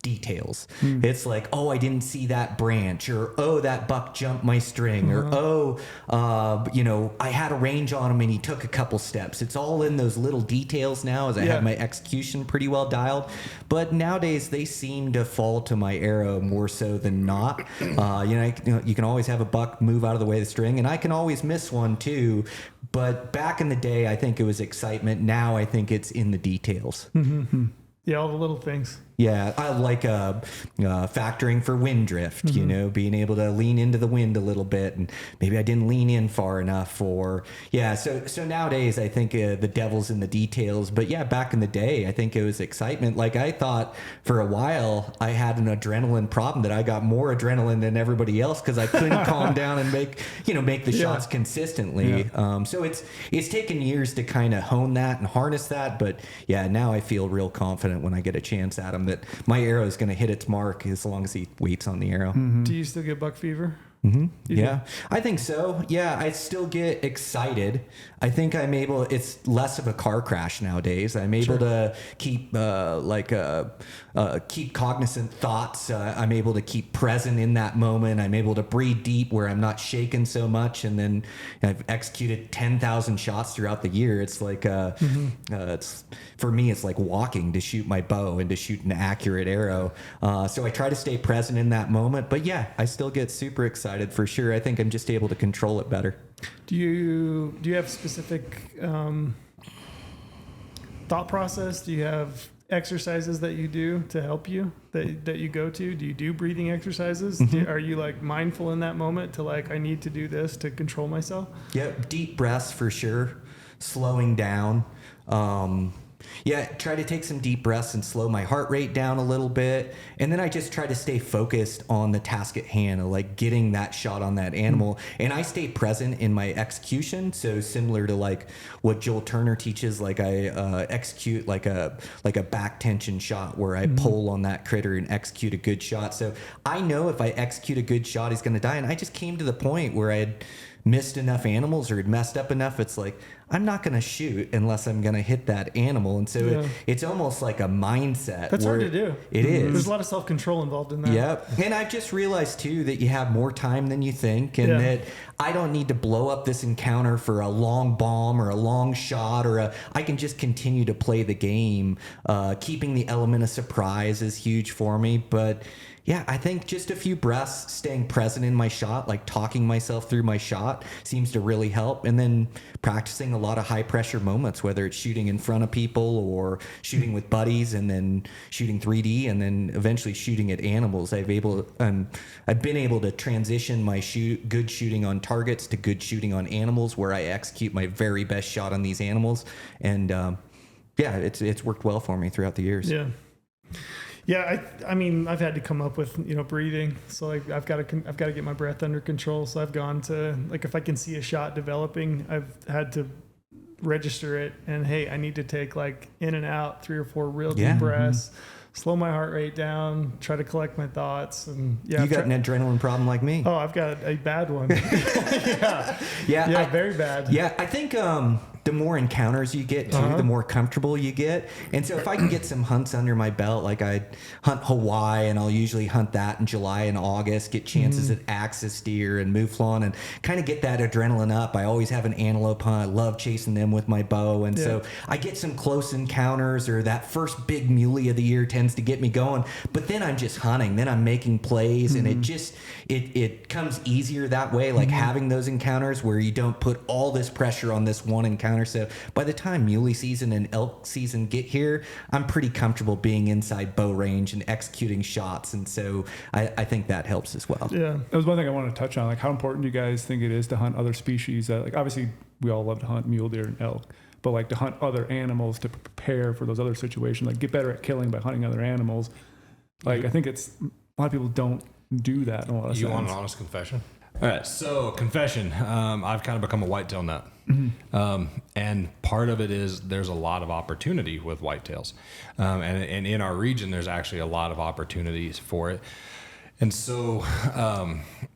details. It's like, oh, I didn't see that branch, or oh, that buck jumped my string, or I had a range on him and he took a couple steps. It's all in those little details now, as I have my execution pretty well dialed. But nowadays they seem to fall to my arrow more so than not. You can always have a buck move out of the way of the string, and I can always miss one too. But back in the day, I think it was excitement. Now I think it's in the details. Yeah, all the little things. Yeah, I like factoring for wind drift, being able to lean into the wind a little bit, and maybe I didn't lean in far enough. So nowadays I think the devil's in the details. But yeah, back in the day, I think it was excitement. Like, I thought for a while I had an adrenaline problem, that I got more adrenaline than everybody else because I couldn't calm down and make the shots consistently. So it's taken years to kind of hone that and harness that. But yeah, now I feel real confident when I get a chance at him that my arrow is going to hit its mark as long as he waits on the arrow. Do you still get buck fever? Yeah, I think so. Yeah, I still get excited. I think I'm able, it's less of a car crash nowadays. I'm able to keep keep cognizant thoughts. I'm able to keep present in that moment. I'm able to breathe deep where I'm not shaken so much. And then I've executed 10,000 shots throughout the year. It's like, it's for me, it's like walking to shoot my bow and to shoot an accurate arrow. So I try to stay present in that moment. But yeah, I still get super excited for sure. I think I'm just able to control it better. Do you have specific thought process? Do you have exercises that you do to help you that you go to? Do you do breathing exercises? Are you like mindful in that moment to like, I need to do this to control myself? Yep. Deep breaths for sure. Slowing down. Try to take some deep breaths and slow my heart rate down a little bit. And then I just try to stay focused on the task at hand, of like getting that shot on that animal. And I stay present in my execution. So similar to like what Joel Turner teaches, like I execute like a back tension shot where I pull on that critter and execute a good shot. So I know if I execute a good shot, he's going to die. And I just came to the point where I had missed enough animals or had messed up enough. It's like, I'm not going to shoot unless I'm going to hit that animal. And so it's almost like a mindset. That's hard to do. It is. There's a lot of self-control involved in that. Yep. And I've just realized too that you have more time than you think, and that I don't need to blow up this encounter for a long bomb or a long shot I can just continue to play the game. Keeping the element of surprise is huge for me. But yeah, I think just a few breaths, staying present in my shot, like talking myself through my shot seems to really help. And then practicing a lot of high pressure moments, whether it's shooting in front of people or shooting with buddies and then shooting 3D and then eventually shooting at animals. I've been able to transition my good shooting on targets to good shooting on animals where I execute my very best shot on these animals. And it's worked well for me throughout the years. Yeah. Yeah, I mean, I've had to come up with, breathing. So like, I've got to get my breath under control. So I've gone to, like, if I can see a shot developing, I've had to register it. And hey, I need to take like in and out 3 or 4 real deep breaths, slow my heart rate down, try to collect my thoughts. And you got an adrenaline problem like me. Oh, I've got a bad one. Very bad. Yeah, I think the more encounters you get too, the more comfortable you get. And so if I can get some hunts under my belt, like I hunt Hawaii and I'll usually hunt that in July and August, get chances at axis deer and mouflon and kind of get that adrenaline up. I always have an antelope hunt. I love chasing them with my bow. And so I get some close encounters, or that first big muley of the year tends to get me going. But then I'm just hunting. Then I'm making plays, and it comes easier that way, like having those encounters where you don't put all this pressure on this one encounter. So by the time muley season and elk season get here, I'm pretty comfortable being inside bow range and executing shots. And so I think that helps as well. Yeah. That was one thing I wanted to touch on. Like, how important do you guys think it is to hunt other species? Like, obviously we all love to hunt mule deer and elk, but like to hunt other animals to prepare for those other situations, like get better at killing by hunting other animals. Like, I think a lot of people don't do that in a lot of sense. You want an honest confession? All right, so confession. I've kind of become a whitetail nut. And part of it is there's a lot of opportunity with whitetails. And in our region, there's actually a lot of opportunities for it. And so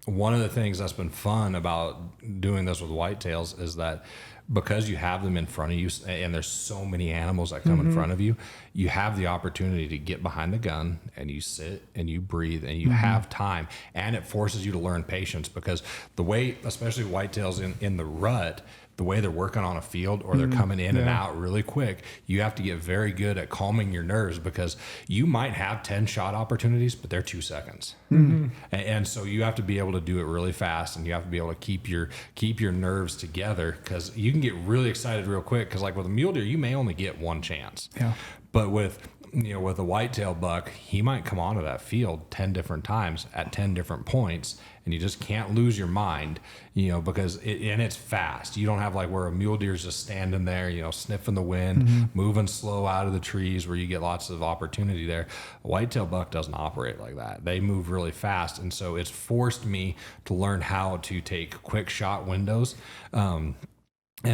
one of the things that's been fun about doing this with whitetails is that because you have them in front of you and there's so many animals that come in front of you, you have the opportunity to get behind the gun and you sit and you breathe and you have time, and it forces you to learn patience, because the way, especially whitetails in the rut, the way they're working on a field or they're coming in and out really quick, you have to get very good at calming your nerves, because you might have 10 shot opportunities, but they're 2 seconds. And so you have to be able to do it really fast, and you have to be able to keep your nerves together, because you can get really excited real quick. Because like with a mule deer, you may only get one chance. Yeah. But with a whitetail buck, he might come onto that field 10 different times at 10 different points, and you just can't lose your mind, because it's fast. You don't have like where a mule deer's just standing there, sniffing the wind, moving slow out of the trees where you get lots of opportunity there. A whitetail buck doesn't operate like that. They move really fast. And so it's forced me to learn how to take quick shot windows, and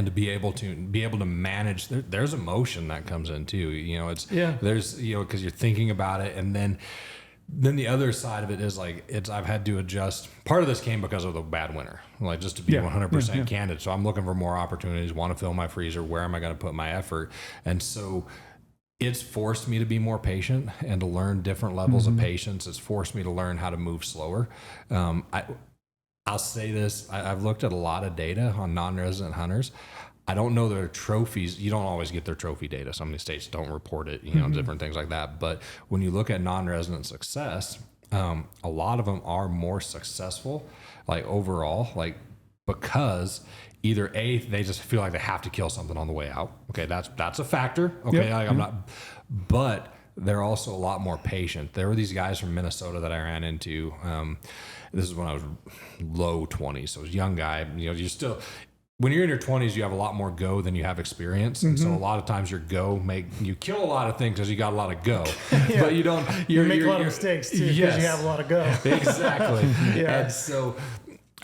to be able to manage, there's emotion that comes in too. There's, because you're thinking about it. And then the other side of it is like, I've had to adjust. Part of this came because of the bad winter, like just to be 100% candid. So I'm looking for more opportunities, want to fill my freezer. Where am I going to put my effort? And so it's forced me to be more patient and to learn different levels of patience. It's forced me to learn how to move slower. I'll say this, I've looked at a lot of data on non-resident hunters. I don't know their trophies. You don't always get their trophy data. Some of the states don't report it, different things like that. But when you look at non-resident success, a lot of them are more successful, like overall, because either A, they just feel like they have to kill something on the way out. Okay, that's a factor. Okay, Yep. I'm not, but they're also a lot more patient. There were these guys from Minnesota that I ran into. This is when I was low 20s, so I was a young guy. You know, you're still, when you're in your 20s, you have a lot more go than you have experience, and so a lot of times your go you kill a lot of things because you got a lot of go, but you don't. You make a lot of mistakes too because you have a lot of go. Exactly. Yeah. And so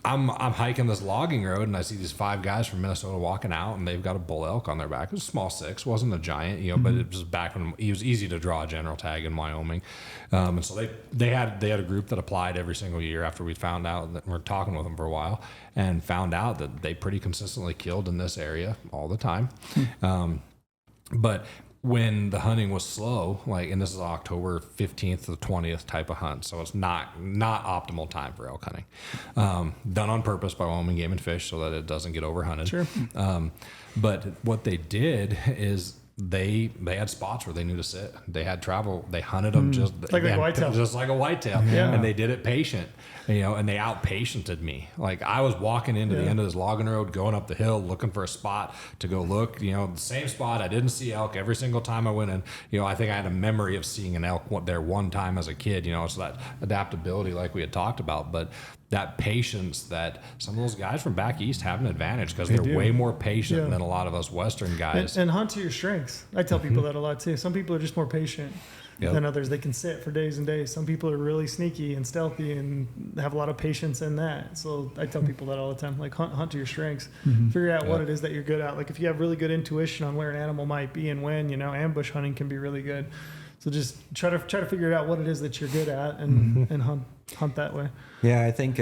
I'm hiking this logging road, and I see these 5 guys from Minnesota walking out, and they've got a bull elk on their back. It was a small 6, wasn't a giant, you know, but it was back when it was easy to draw a general tag in Wyoming. And so they had a group that applied every single year after we found out that we're talking with them for a while, and found out that they pretty consistently killed in this area all the time. But when the hunting was slow, like, and this is October 15th to the 20th type of hunt, so it's not optimal time for elk hunting. Done on purpose by Wyoming Game and Fish so that it doesn't get overhunted. Sure. But what they did is they had spots where they knew to sit. They had travel. They hunted them just like a whitetail. just like a whitetail, and they did it patient. You know, and they out-patiented me. Like, I was walking into the end of this logging road, going up the hill, looking for a spot to go look. You know, the same spot. I didn't see elk every single time I went in. You know, I think I had a memory of seeing an elk there one time as a kid. You know, it's that adaptability like we had talked about, but that patience that some of those guys from back east have an advantage because they're way more patient than a lot of us Western guys. And hunt to your strengths. I tell people that a lot too. Some people are just more patient than others. They can sit for days and days. Some people are really sneaky and stealthy and have a lot of patience in that. So I tell people that all the time, like hunt to your strengths. Figure out what it is that you're good at. Like if you have really good intuition on where an animal might be and when, you know, ambush hunting can be really good. So just try to figure out what it is that you're good at and hunt that way. Yeah, I think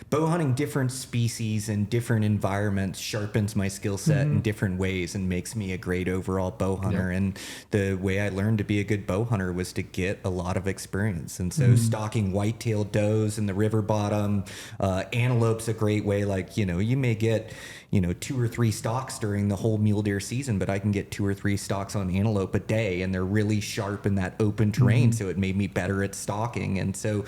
bow hunting different species and different environments sharpens my skill set in different ways and makes me a great overall bow hunter. And the way I learned to be a good bow hunter was to get a lot of experience. And so stalking white-tailed does in the river bottom, antelope's a great way. Like, you know, you may get, you know, 2 or 3 stalks during the whole mule deer season, but I can get 2 or 3 stalks on antelope a day, and they're really sharp in that open terrain. So it made me better at stalking. And so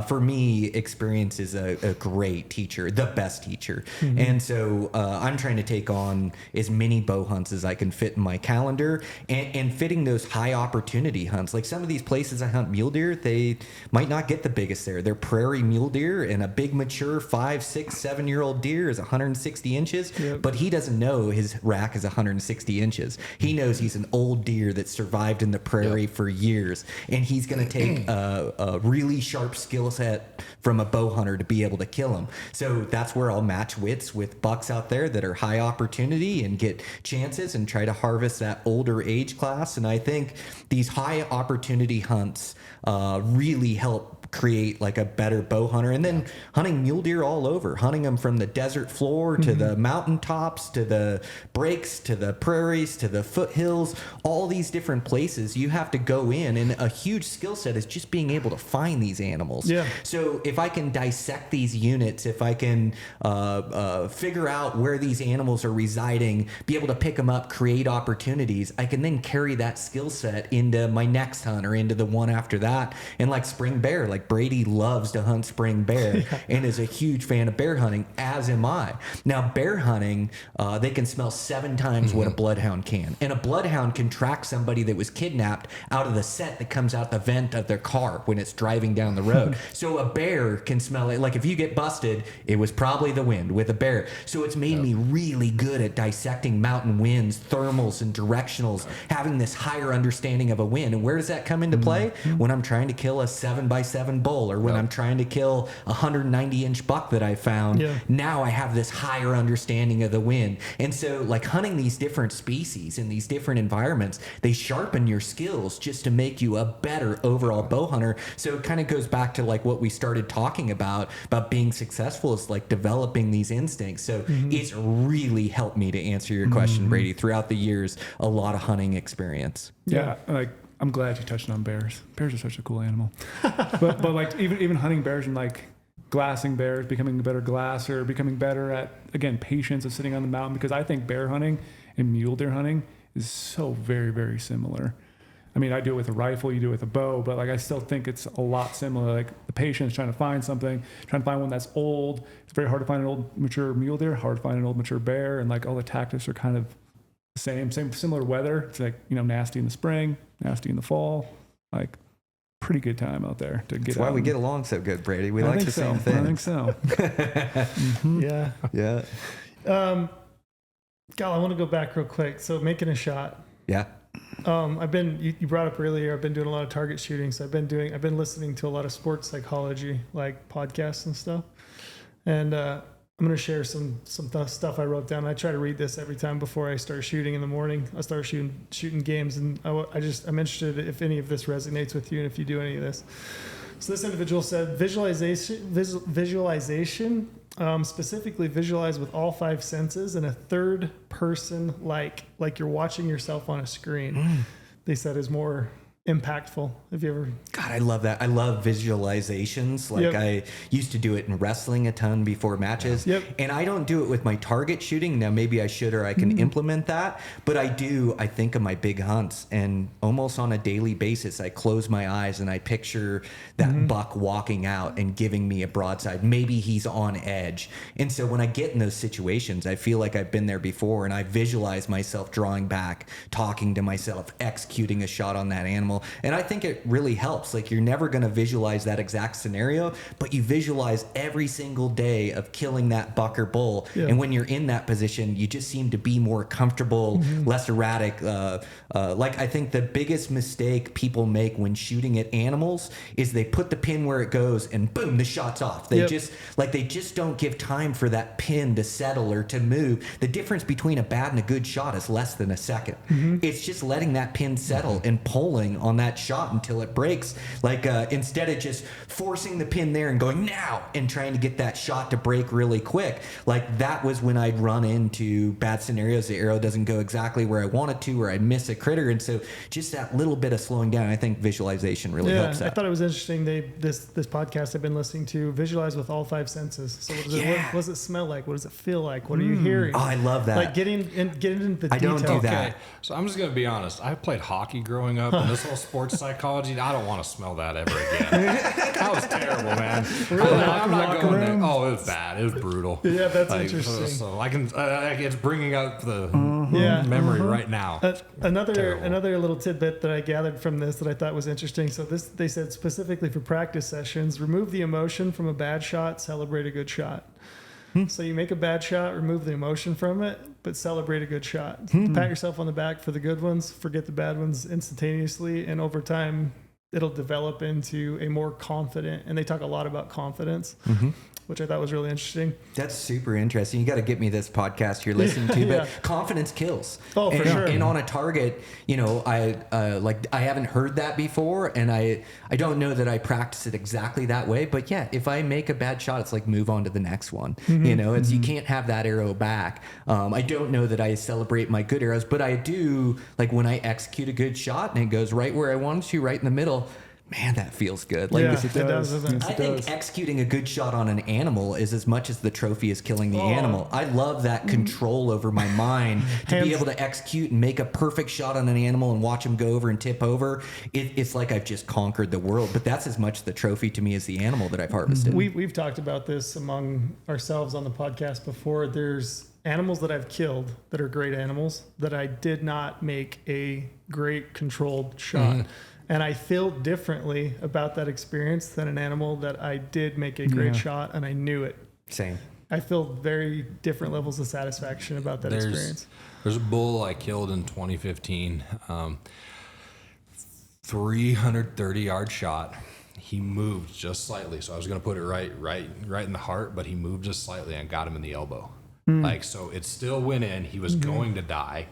for me, experience is a great teacher, the best teacher. And so I'm trying to take on as many bow hunts as I can fit in my calendar, and fitting those high opportunity hunts. Like some of these places I hunt mule deer, they might not get the biggest there. They're prairie mule deer, and a big mature 5, 6, 7-year-old deer is 160 inches. But he doesn't know his rack is 160 inches. He knows he's an old deer that survived in the prairie for years, and he's going to take a really sharp skill set from a bow hunter to be able to kill him. So that's where I'll match wits with bucks out there that are high opportunity and get chances and try to harvest that older age class. And I think these high opportunity hunts really help create like a better bow hunter. And then hunting mule deer all over, hunting them from the desert floor to the mountaintops to the breaks to the prairies to the foothills, all these different places you have to go in, and a huge skill set is just being able to find these animals. So if I can dissect these units, if I can figure out where these animals are residing, be able to pick them up, create opportunities, I can then carry that skill set into my next hunt or into the one after that. And like spring bear, like Brady loves to hunt spring bear and is a huge fan of bear hunting, as am I. Now, bear hunting, they can smell 7 times what a bloodhound can. And a bloodhound can track somebody that was kidnapped out of the scent that comes out the vent of their car when it's driving down the road. So a bear can smell it. Like if you get busted, it was probably the wind with a bear. So it's made me really good at dissecting mountain winds, thermals, and directionals, having this higher understanding of a wind. And where does that come into play? When I'm trying to kill a 7x7 bull, or when I'm trying to kill a 190-inch buck that I found. Now I have this higher understanding of the wind. And so like hunting these different species in these different environments, they sharpen your skills just to make you a better overall bow hunter. So it kind of goes back to like what we started talking about being successful, is like developing these instincts. So it's really helped me, to answer your question, Brady, throughout the years, a lot of hunting experience. Like I'm glad you touched on bears. Bears are such a cool animal. but like even hunting bears and like glassing bears, becoming a better glasser, becoming better at, again, patience of sitting on the mountain, because I think bear hunting and mule deer hunting is so very, very similar. I mean, I do it with a rifle, you do it with a bow, but like I still think it's a lot similar. Like the patience, trying to find something, trying to find one that's old. It's very hard to find an old mature mule deer, hard to find an old mature bear, and like all the tactics are kind of the same, similar weather. It's like, you know, nasty in the spring, nasty in the fall, like pretty good time out there to get. That's why we get along so good, Brady. We I like think the so. same thing. I think so. Mm-hmm. Yeah. Yeah. Gal, I want to go back real quick. So making a shot. Yeah. You brought up earlier, I've been doing a lot of target shooting. So I've been listening to a lot of sports psychology, like podcasts and stuff. And, I'm going to share some stuff I wrote down. I try to read this every time before I start shooting in the morning. I start shooting games, and I'm interested if any of this resonates with you and if you do any of this. So this individual said visualization, specifically visualize with all 5 senses in a third person, like you're watching yourself on a screen. They said is more impactful. Have you ever? God, I love that. I love visualizations. Like I used to do it in wrestling a ton before matches. And I don't do it with my target shooting. Now maybe I should, or I can implement that. But I think of my big hunts, and almost on a daily basis, I close my eyes and I picture that buck walking out and giving me a broadside. Maybe he's on edge. And so when I get in those situations, I feel like I've been there before, and I visualize myself drawing back, talking to myself, executing a shot on that animal. And I think it really helps. Like, you're never going to visualize that exact scenario, but you visualize every single day of killing that buck or bull. And when you're in that position, you just seem to be more comfortable, less erratic. Like, I think the biggest mistake people make when shooting at animals is they put the pin where it goes and boom, the shot's off. They just don't give time for that pin to settle or to move. The difference between a bad and a good shot is less than a second. It's just letting that pin settle and pulling on that shot until it breaks. Like, instead of just forcing the pin there and going now and trying to get that shot to break really quick. Like, that was when I'd run into bad scenarios. The arrow doesn't go exactly where I want it to, or I'd miss a critter. And so just that little bit of slowing down, I think visualization really helps that. I thought it was interesting. This podcast I've been listening to, visualize with all 5 senses. So what does it smell like? What does it feel like? What are you hearing? Oh, I love that. Like getting into the I detail. don't do that. Okay, so I'm just going to be honest. I played hockey growing up, and this whole sports psychology, I don't want to smell that ever again. That was terrible, man. I'm not going there. Oh, it was bad. It was brutal. Yeah, that's interesting. So I can, it's bringing up the memory right now. Another little tidbit that I gathered from this that I thought was interesting. So they said specifically for practice sessions, remove the emotion from a bad shot, celebrate a good shot. So you make a bad shot, remove the emotion from it, but celebrate a good shot. Pat yourself on the back for the good ones, forget the bad ones instantaneously, and over time it'll develop into a more confident, and they talk a lot about confidence, which I thought was really interesting. That's super interesting. You got to get me this podcast you're listening to, but confidence kills. Oh, for sure. And on a target, you know, I haven't heard that before, and I don't know that I practice it exactly that way, but yeah, if I make a bad shot, it's like move on to the next one. You know, you can't have that arrow back. I don't know that I celebrate my good arrows, but I do, like when I execute a good shot and it goes right where I want it to, right in the middle. Man, that feels good. Like, it does, doesn't it? I think executing a good shot on an animal is as much as the trophy is killing the animal. I love that control over my mind to be able to execute and make a perfect shot on an animal and watch him go over and tip over. It's like I've just conquered the world, but that's as much the trophy to me as the animal that I've harvested. We've talked about this among ourselves on the podcast before. There's animals that I've killed that are great animals that I did not make a great controlled shot. And I feel differently about that experience than an animal that I did make a great shot and I knew it. Same. I feel very different levels of satisfaction about that experience. There's a bull I killed in 2015, 330-yard shot. He moved just slightly, so I was going to put it right in the heart, but he moved just slightly and got him in the elbow. Like, so it still went in. He was going to die.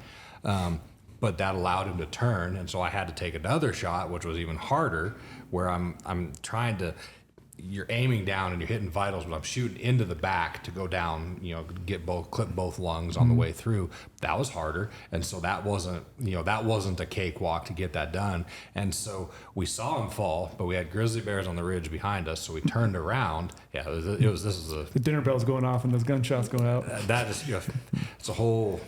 But that allowed him to turn, and so I had to take another shot, which was even harder, where I'm trying to, you're aiming down and you're hitting vitals, but I'm shooting into the back to go down, you know, clip both lungs on the way through. That was harder, and so that wasn't a cakewalk to get that done. And so we saw him fall, but we had grizzly bears on the ridge behind us, so we turned around. Yeah, the dinner bell's going off and those gunshots going out. That is, it's a whole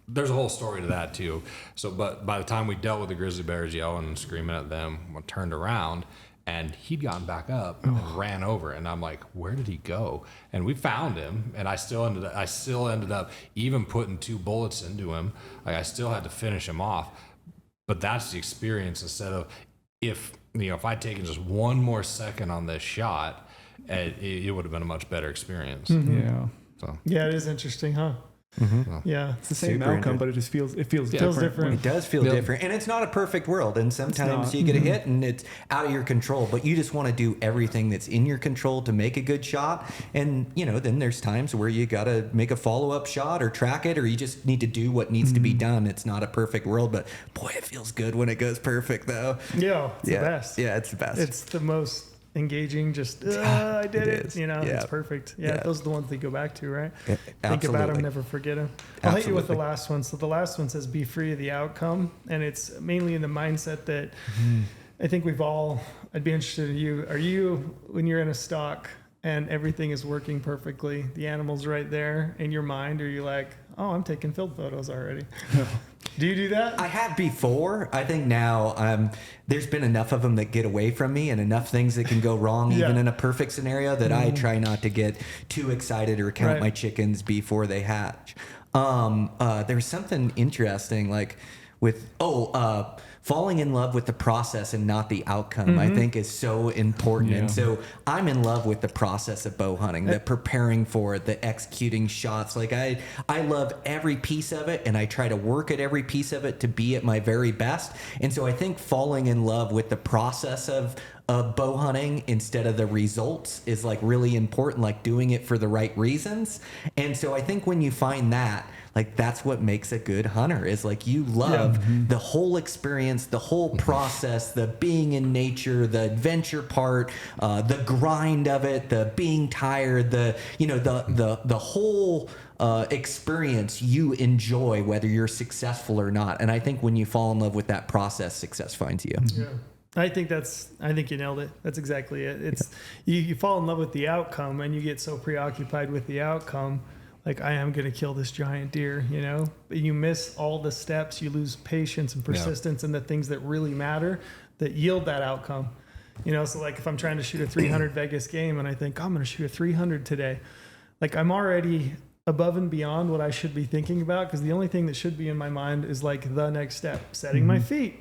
there's a whole story to that too. So, but by the time we dealt with the grizzly bears yelling and screaming at them, we turned around and he'd gotten back up and ran over. And I'm like, where did he go? And we found him, and I still ended up even putting 2 bullets into him. Like, I still had to finish him off. But that's the experience. Instead of if I'd taken just one more second on this shot, it would have been a much better experience. Mm-hmm. Yeah. So Yeah, it is interesting, huh? Mm-hmm. Yeah. It's the same Super outcome, but it just feels different. It does feel different, and it's not a perfect world. And sometimes you get a hit, and it's out of your control. But you just want to do everything that's in your control to make a good shot. And then there's times where you got to make a follow-up shot or track it, or you just need to do what needs to be done. It's not a perfect world, but boy, it feels good when it goes perfect, though. Yeah, it's the best. Yeah, it's the best. It's the most engaging. Just I did it. is. It's perfect. Yeah, those are the ones they go back to, right? Yeah, Think about them, absolutely. never forget them. I'll hit you with the Absolutely. last one. So the last one says, "Be free of the outcome," and it's mainly in the mindset that I think we've all. I'd be interested in you. Are you, when you're in a stock and everything is working perfectly, the animal's right there in your mind, are you like, oh, I'm taking field photos already? Do you do that? I have before. I think now there's been enough of them that get away from me, and enough things that can go wrong even in a perfect scenario that I try not to get too excited or count my chickens before they hatch. There's something interesting like with falling in love with the process and not the outcome, I think is so important. Yeah. And so I'm in love with the process of bow hunting, the preparing for it, the executing shots. Like I love every piece of it, and I try to work at every piece of it to be at my very best. And so I think falling in love with the process of bow hunting instead of the results is like really important, like doing it for the right reasons. And so I think when you find that, like that's what makes a good hunter, is like you love the whole experience, the whole process, the being in nature, the adventure part, the grind of it, the being tired, the whole experience you enjoy, whether you're successful or not. And I think when you fall in love with that process, success finds you. Yeah. I think you nailed it. That's exactly it. It's you fall in love with the outcome, and you get so preoccupied with the outcome. Like, I am going to kill this giant deer, but you miss all the steps. You lose patience and persistence in the things that really matter that yield that outcome. So like if I'm trying to shoot a 300 Vegas game and I think, I'm going to shoot a 300 today, like I'm already above and beyond what I should be thinking about, because the only thing that should be in my mind is like the next step, setting my feet,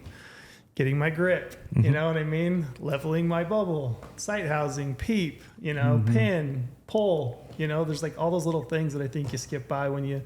getting my grip, you know what I mean? Leveling my bubble, sight housing, peep, pin, pull, there's like all those little things that I think you skip by when you,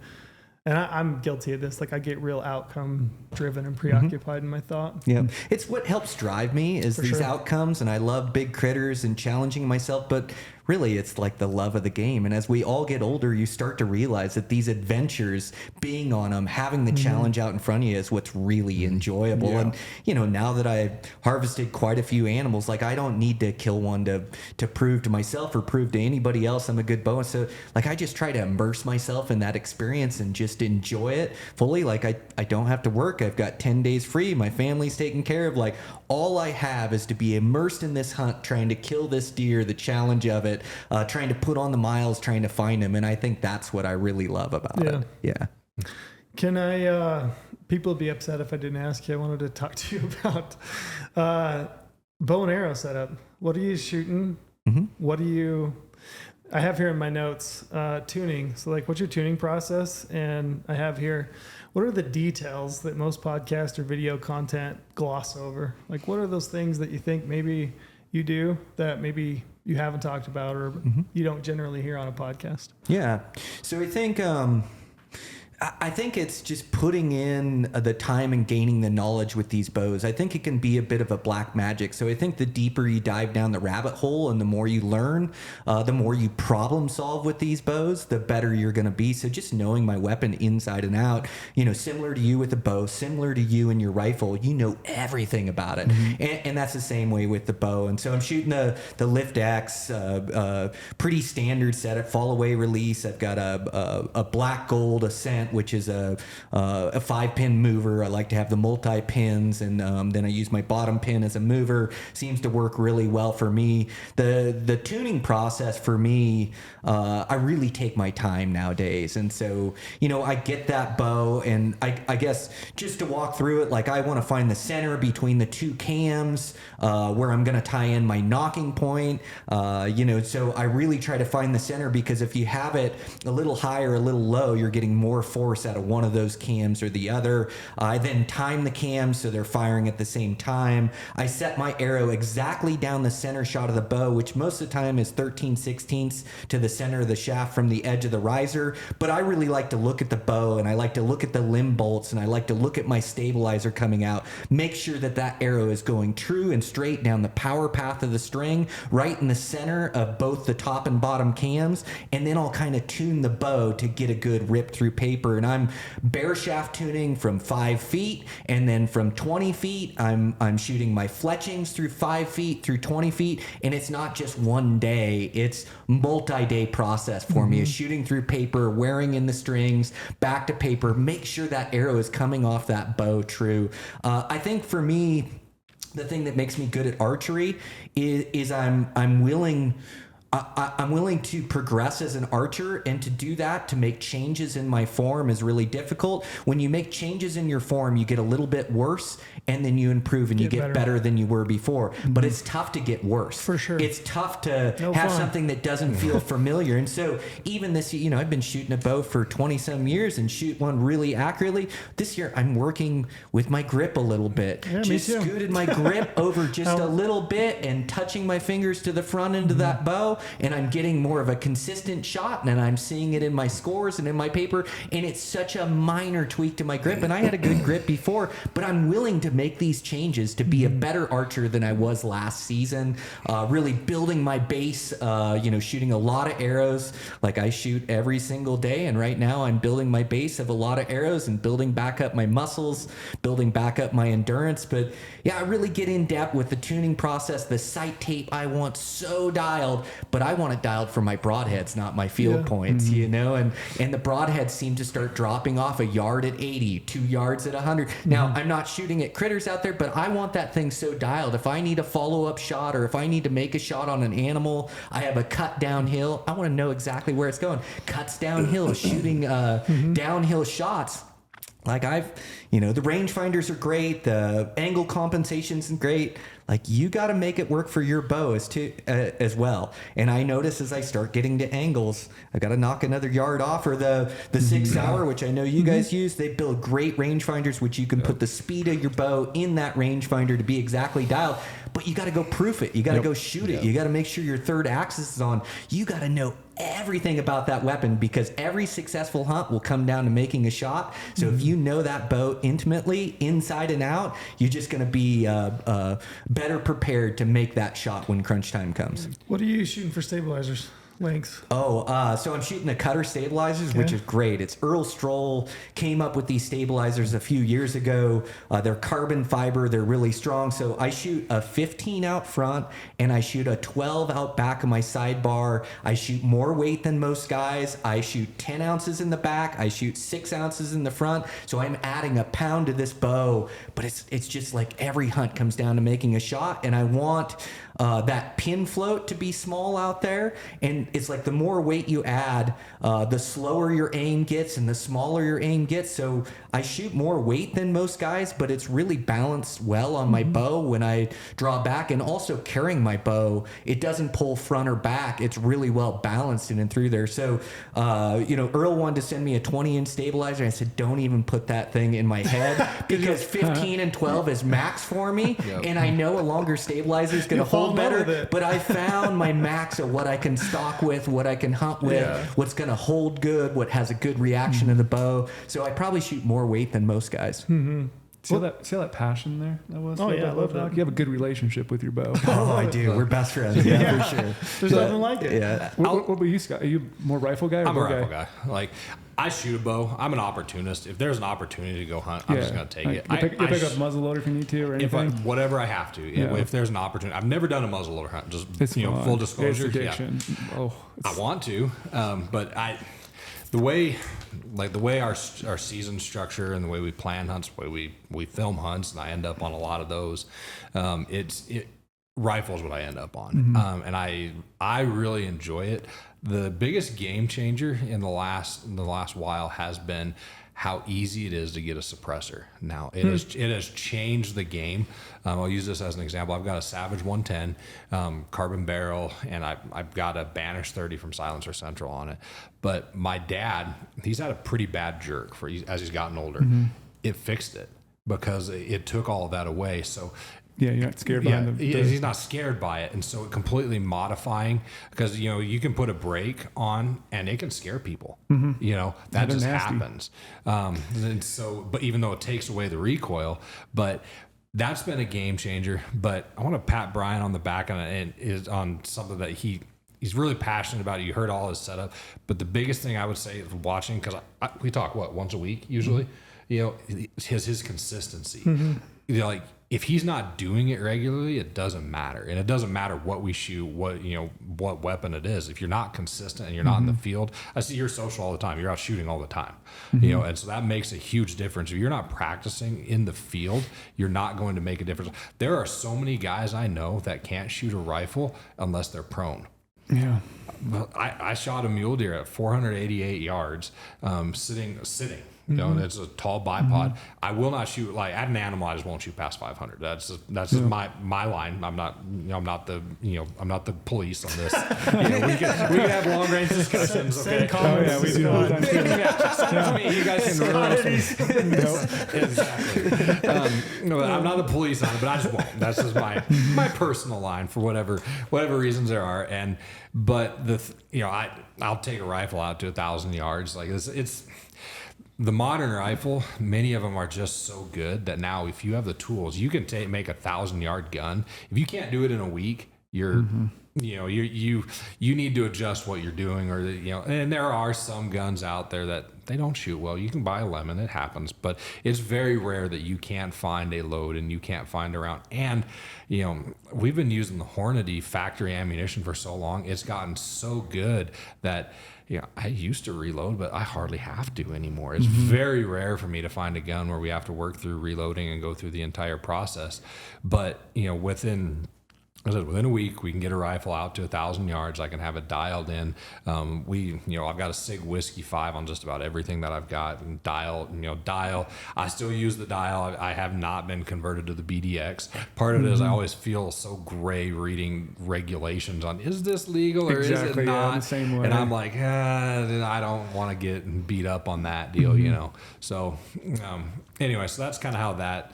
and I'm guilty of this. Like I get real outcome driven and preoccupied in my thought. Yeah. It's what helps drive me is For these sure. outcomes, and I love big critters and challenging myself, but really it's like the love of the game. And as we all get older, you start to realize that these adventures, being on them, having the challenge out in front of you is what's really enjoyable. Yeah. And now that I've harvested quite a few animals, like I don't need to kill one to prove to myself or prove to anybody else I'm a good bow. So like I just try to immerse myself in that experience and just enjoy it fully. Like I don't have to work. I've got 10 days free. My family's taken care of. Like all I have is to be immersed in this hunt, trying to kill this deer, the challenge of it, trying to put on the miles, trying to find him. And I think that's what I really love about it. Yeah. Can I, people would be upset if I didn't ask you. I wanted to talk to you about bow and arrow setup. What are you shooting? What do you, I have here in my notes, tuning. So like, what's your tuning process? And I have here, what are the details that most podcast or video content gloss over? Like, what are those things that you think maybe you do that maybe you haven't talked about or you don't generally hear on a podcast? Yeah. So I think it's just putting in the time and gaining the knowledge with these bows. I think it can be a bit of a black magic. So I think the deeper you dive down the rabbit hole and the more you learn, the more you problem solve with these bows, the better you're going to be. So just knowing my weapon inside and out, similar to you with a bow, similar to you and your rifle, you know everything about it. And that's the same way with the bow. And so I'm shooting the Lift X, pretty standard setup, fall away release. I've got a black gold Ascent element, which is a 5-pin mover. I like to have the multi-pins, and then I use my bottom pin as a mover. Seems to work really well for me. The tuning process for me, I really take my time nowadays. And so, I get that bow, and I guess just to walk through it, like I want to find the center between the two cams, where I'm going to tie in my knocking point, so I really try to find the center, because if you have it a little high or a little low, you're getting more force out of one of those cams or the other. I then time the cams so they're firing at the same time. I set my arrow exactly down the center shot of the bow, which most of the time is 13/16 to the center of the shaft from the edge of the riser. But I really like to look at the bow, and I like to look at the limb bolts, and I like to look at my stabilizer coming out, make sure that arrow is going true and straight down the power path of the string, right in the center of both the top and bottom cams. And then I'll kind of tune the bow to get a good rip through paper. And I'm bare shaft tuning from 5 feet, and then from 20 feet I'm shooting my fletchings through 5 feet through 20 feet. And it's not just one day, it's multi-day process for me, is shooting through paper, wearing in the strings, back to paper, make sure that arrow is coming off that bow true. I think for me, the thing that makes me good at archery is I'm willing to progress as an archer, and to do that, to make changes in my form, is really difficult. When you make changes in your form, you get a little bit worse, and then you improve, and you get better than you were before. But it's tough to get worse. For sure. It's tough to have something that doesn't feel familiar. And so even this, I've been shooting a bow for 20 some years and shoot one really accurately. This year I'm working with my grip a little bit. Yeah, just me too. scooted my grip over just a little bit, and touching my fingers to the front end of that bow, and I'm getting more of a consistent shot, and I'm seeing it in my scores and in my paper. And it's such a minor tweak to my grip, and I had a good grip before, but I'm willing to make these changes to be a better archer than I was last season. Really building my base, shooting a lot of arrows like I shoot every single day, and right now I'm building my base of a lot of arrows and building back up my muscles, building back up my endurance. But yeah, I really get in depth with the tuning process. The sight tape I want so dialed, but I want it dialed for my broadheads, not my field points, and the broadheads seem to start dropping off a yard at 80, 2 yards at 100. Now, I'm not shooting at critters out there, but I want that thing so dialed. If I need a follow-up shot, or if I need to make a shot on an animal, I have a cut downhill, I want to know exactly where it's going. Cuts downhill, shooting downhill shots. Like the rangefinders are great. The angle compensation's great. Like, you got to make it work for your bow as well. And I notice as I start getting to angles, I got to knock another yard off. Or the 6 hour, which I know you guys use, they build great rangefinders, which you can put the speed of your bow in that rangefinder to be exactly dialed. But you got to go proof it. You got to go shoot it. You got to make sure your third axis is on. You got to know everything about that weapon, because every successful hunt will come down to making a shot. So if you know that bow intimately, inside and out, you're just going to be better prepared to make that shot when crunch time comes. What are you shooting for stabilizers? Lengths? So I'm shooting the Cutter stabilizers, which is great. It's Earl Stroll came up with these stabilizers a few years ago. They're carbon fiber. They're really strong. So I shoot a 15 out front, and I shoot a 12 out back of my sidebar. I shoot more weight than most guys. I shoot 10 ounces in the back. I shoot 6 ounces in the front. So I'm adding a pound to this bow, but it's just like every hunt comes down to making a shot. And I want that pin float to be small out there. And it's like the more weight you add, the slower your aim gets and the smaller your aim gets. So I shoot more weight than most guys, but it's really balanced well on my bow when I draw back. And also carrying my bow, it doesn't pull front or back. It's really well balanced in and through there. So, Earl wanted to send me a 20-inch stabilizer. I said, don't even put that thing in my head, because 15 and 12 is max for me. Yep. And I know a longer stabilizer is going to hold better, but I found my max of what I can stalk with, what I can hunt with, what's going to hold good, what has a good reaction to the bow. So I probably shoot more weight than most guys. See how that passion there that was? Oh, yeah, I love that. You have a good relationship with your bow. Oh, I do. We're best friends. Yeah, for sure. There's nothing like it. Yeah. What about you, Scott? Are you more rifle guy or I'm bow a rifle guy. Like, I shoot a bow. I'm an opportunist. If there's an opportunity to go hunt, I'm just going to take it. You pick up a muzzleloader if you need to, or anything? Whatever I have to. If there's an opportunity. I've never done a muzzleloader hunt. Just, it's full disclosure. It's addiction. I want to, but the way our season structure and the way we plan hunts, the way we film hunts, and I end up on a lot of those. Rifle is what I end up on, and I really enjoy it. The biggest game changer in the last while has been how easy it is to get a suppressor. Now it has changed the game. I'll use this as an example. I've got a Savage 110 carbon barrel, and I've got a Banish 30 from Silencer Central on it. But my dad, he's had a pretty bad jerk as he's gotten older. It fixed it because it took all of that away. So. Yeah, you're not scared by he's not scared by it, and so completely modifying, because you can put a brake on and it can scare people. That just happens. And so, but even though it takes away the recoil, but that's been a game changer. But I want to pat Brian on the back and is on something that he's really passionate about. You heard all his setup, but the biggest thing I would say is watching, because we talk once a week usually. His consistency. Like, if he's not doing it regularly, it doesn't matter. And it doesn't matter what we shoot, what weapon it is. If you're not consistent and you're not in the field, I see you're social all the time. You're out shooting all the time, and so that makes a huge difference. If you're not practicing in the field, you're not going to make a difference. There are so many guys I know that can't shoot a rifle unless they're prone. Yeah. I shot a mule deer at 488 yards, sitting. And it's a tall bipod. I will not shoot at an animal. I just won't shoot past 500. That's just my line. I'm not the police on this. We can have long range discussions. Okay. We do all the time. Send it to me. You guys can run. Exactly. I'm not the police on it, but I just won't. That's just my personal line for whatever reasons there are. But I'll take a rifle out to 1,000 yards. Like it's. The modern rifle, many of them are just so good that now if you have the tools, you can make a 1,000-yard gun. If you can't do it in a week, you need to adjust what you're doing, and there are some guns out there that they don't shoot well. You can buy a lemon, it happens, but it's very rare that you can't find a load and you can't find a round. And we've been using the Hornady factory ammunition for so long, it's gotten so good that I used to reload, but I hardly have to anymore. It's very rare for me to find a gun where we have to work through reloading and go through the entire process. But within a week, we can get a rifle out to 1,000 yards. I can have it dialed in. I've got a SIG Whiskey 5 on just about everything that I've got. And dial. I still use the dial. I have not been converted to the BDX. Part of it is I always feel so gray reading regulations on, is this legal or is it not? Yeah, the same way. And I'm like, I don't want to get beat up on that deal, So anyway, so that's kind of how that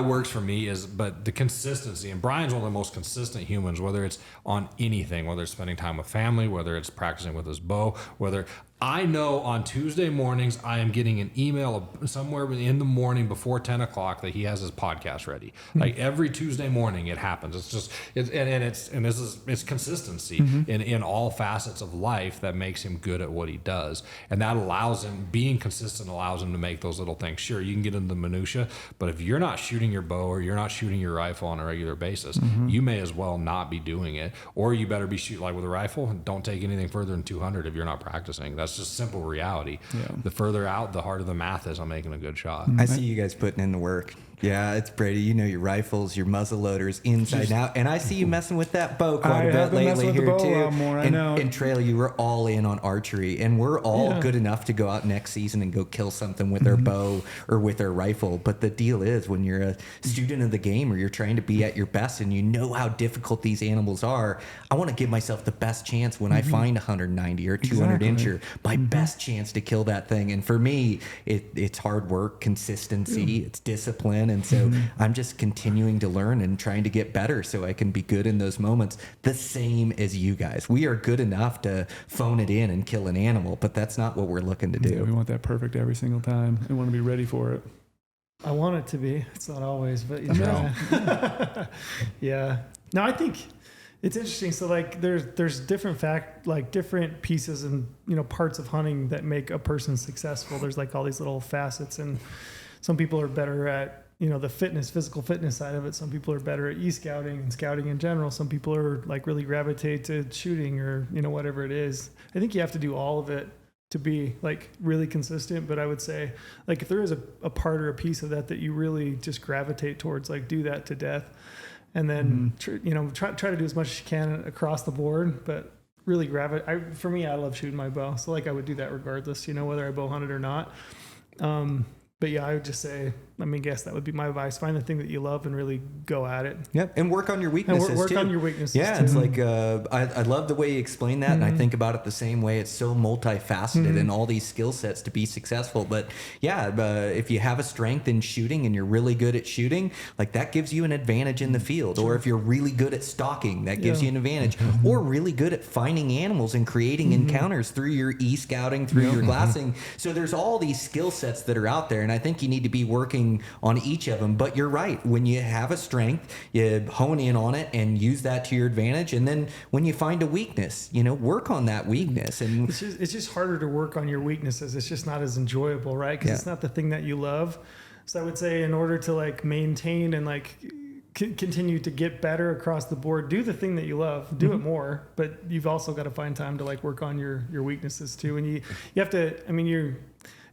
works for me but the consistency, and Brian's one of the most consistent humans, whether it's on anything, whether it's spending time with family, whether it's practicing with his bow, whether I know on Tuesday mornings I am getting an email somewhere in the morning before 10 o'clock that he has his podcast ready. Like every Tuesday morning it happens. It's consistency in all facets of life that makes him good at what he does. And that allows him, being consistent allows him to make those little things. Sure, you can get into the minutia, but if you're not shooting your bow or you're not shooting your rifle on a regular basis, you may as well not be doing it. Or you better be shooting, like with a rifle, don't take anything further than 200 if you're not practicing. That's just simple reality. Yeah. The further out, the harder the math is on making a good shot. I see you guys putting in the work. Yeah, it's Brady. Your rifles, your muzzle loaders inside out, and I see you messing with that bow quite a bit lately here too. And Trail, you were all in on archery, and we're all good enough to go out next season and go kill something with our bow or with our rifle. But the deal is, when you're a student of the game or you're trying to be at your best, and you know how difficult these animals are, I want to give myself the best chance when I find a 190 or 200 incher, my best chance to kill that thing. And for me, it's hard work, consistency, it's discipline. And so I'm just continuing to learn and trying to get better so I can be good in those moments, the same as you guys. We are good enough to phone it in and kill an animal, but that's not what we're looking to do. Yeah, we want that perfect every single time and want to be ready for it. I want it to be. It's not always, but you try. Yeah. No, I think it's interesting. So there's different different pieces and parts of hunting that make a person successful. There's all these little facets, and some people are better at the physical fitness side of it. Some people are better at e-scouting and scouting in general. Some people are really gravitate to shooting or whatever it is. I think you have to do all of it to be like really consistent. But I would say like if there is a part or a piece of that you really just gravitate towards, like do that to death, and then try to do as much as you can across the board, but really for me, I love shooting my bow, so like I would do that regardless, whether I bow hunted or not. But yeah, I would just say, guess that would be my advice. Find the thing that you love and really go at it. Yep. And work on your weaknesses and work too. on your weaknesses Yeah. too. It's like, I love the way you explain that. And I think about it the same way. It's so multifaceted and all these skill sets to be successful. But yeah, if you have a strength in shooting and you're really good at shooting, like that gives you an advantage in the field. Or if you're really good at stalking, that gives you an advantage. Or really good at finding animals and creating encounters through your e-scouting, through your glassing. So there's all these skill sets that are out there. And I think you need to be working on each of them. But you're right. When you have a strength, you hone in on it and use that to your advantage. And then when you find a weakness, work on that weakness. And it's just harder to work on your weaknesses. It's just not as enjoyable, right? Because it's not the thing that you love. So I would say in order to like maintain and like continue to get better across the board, do the thing that you love, do it more, but you've also got to find time to like work on your weaknesses too. And you have to,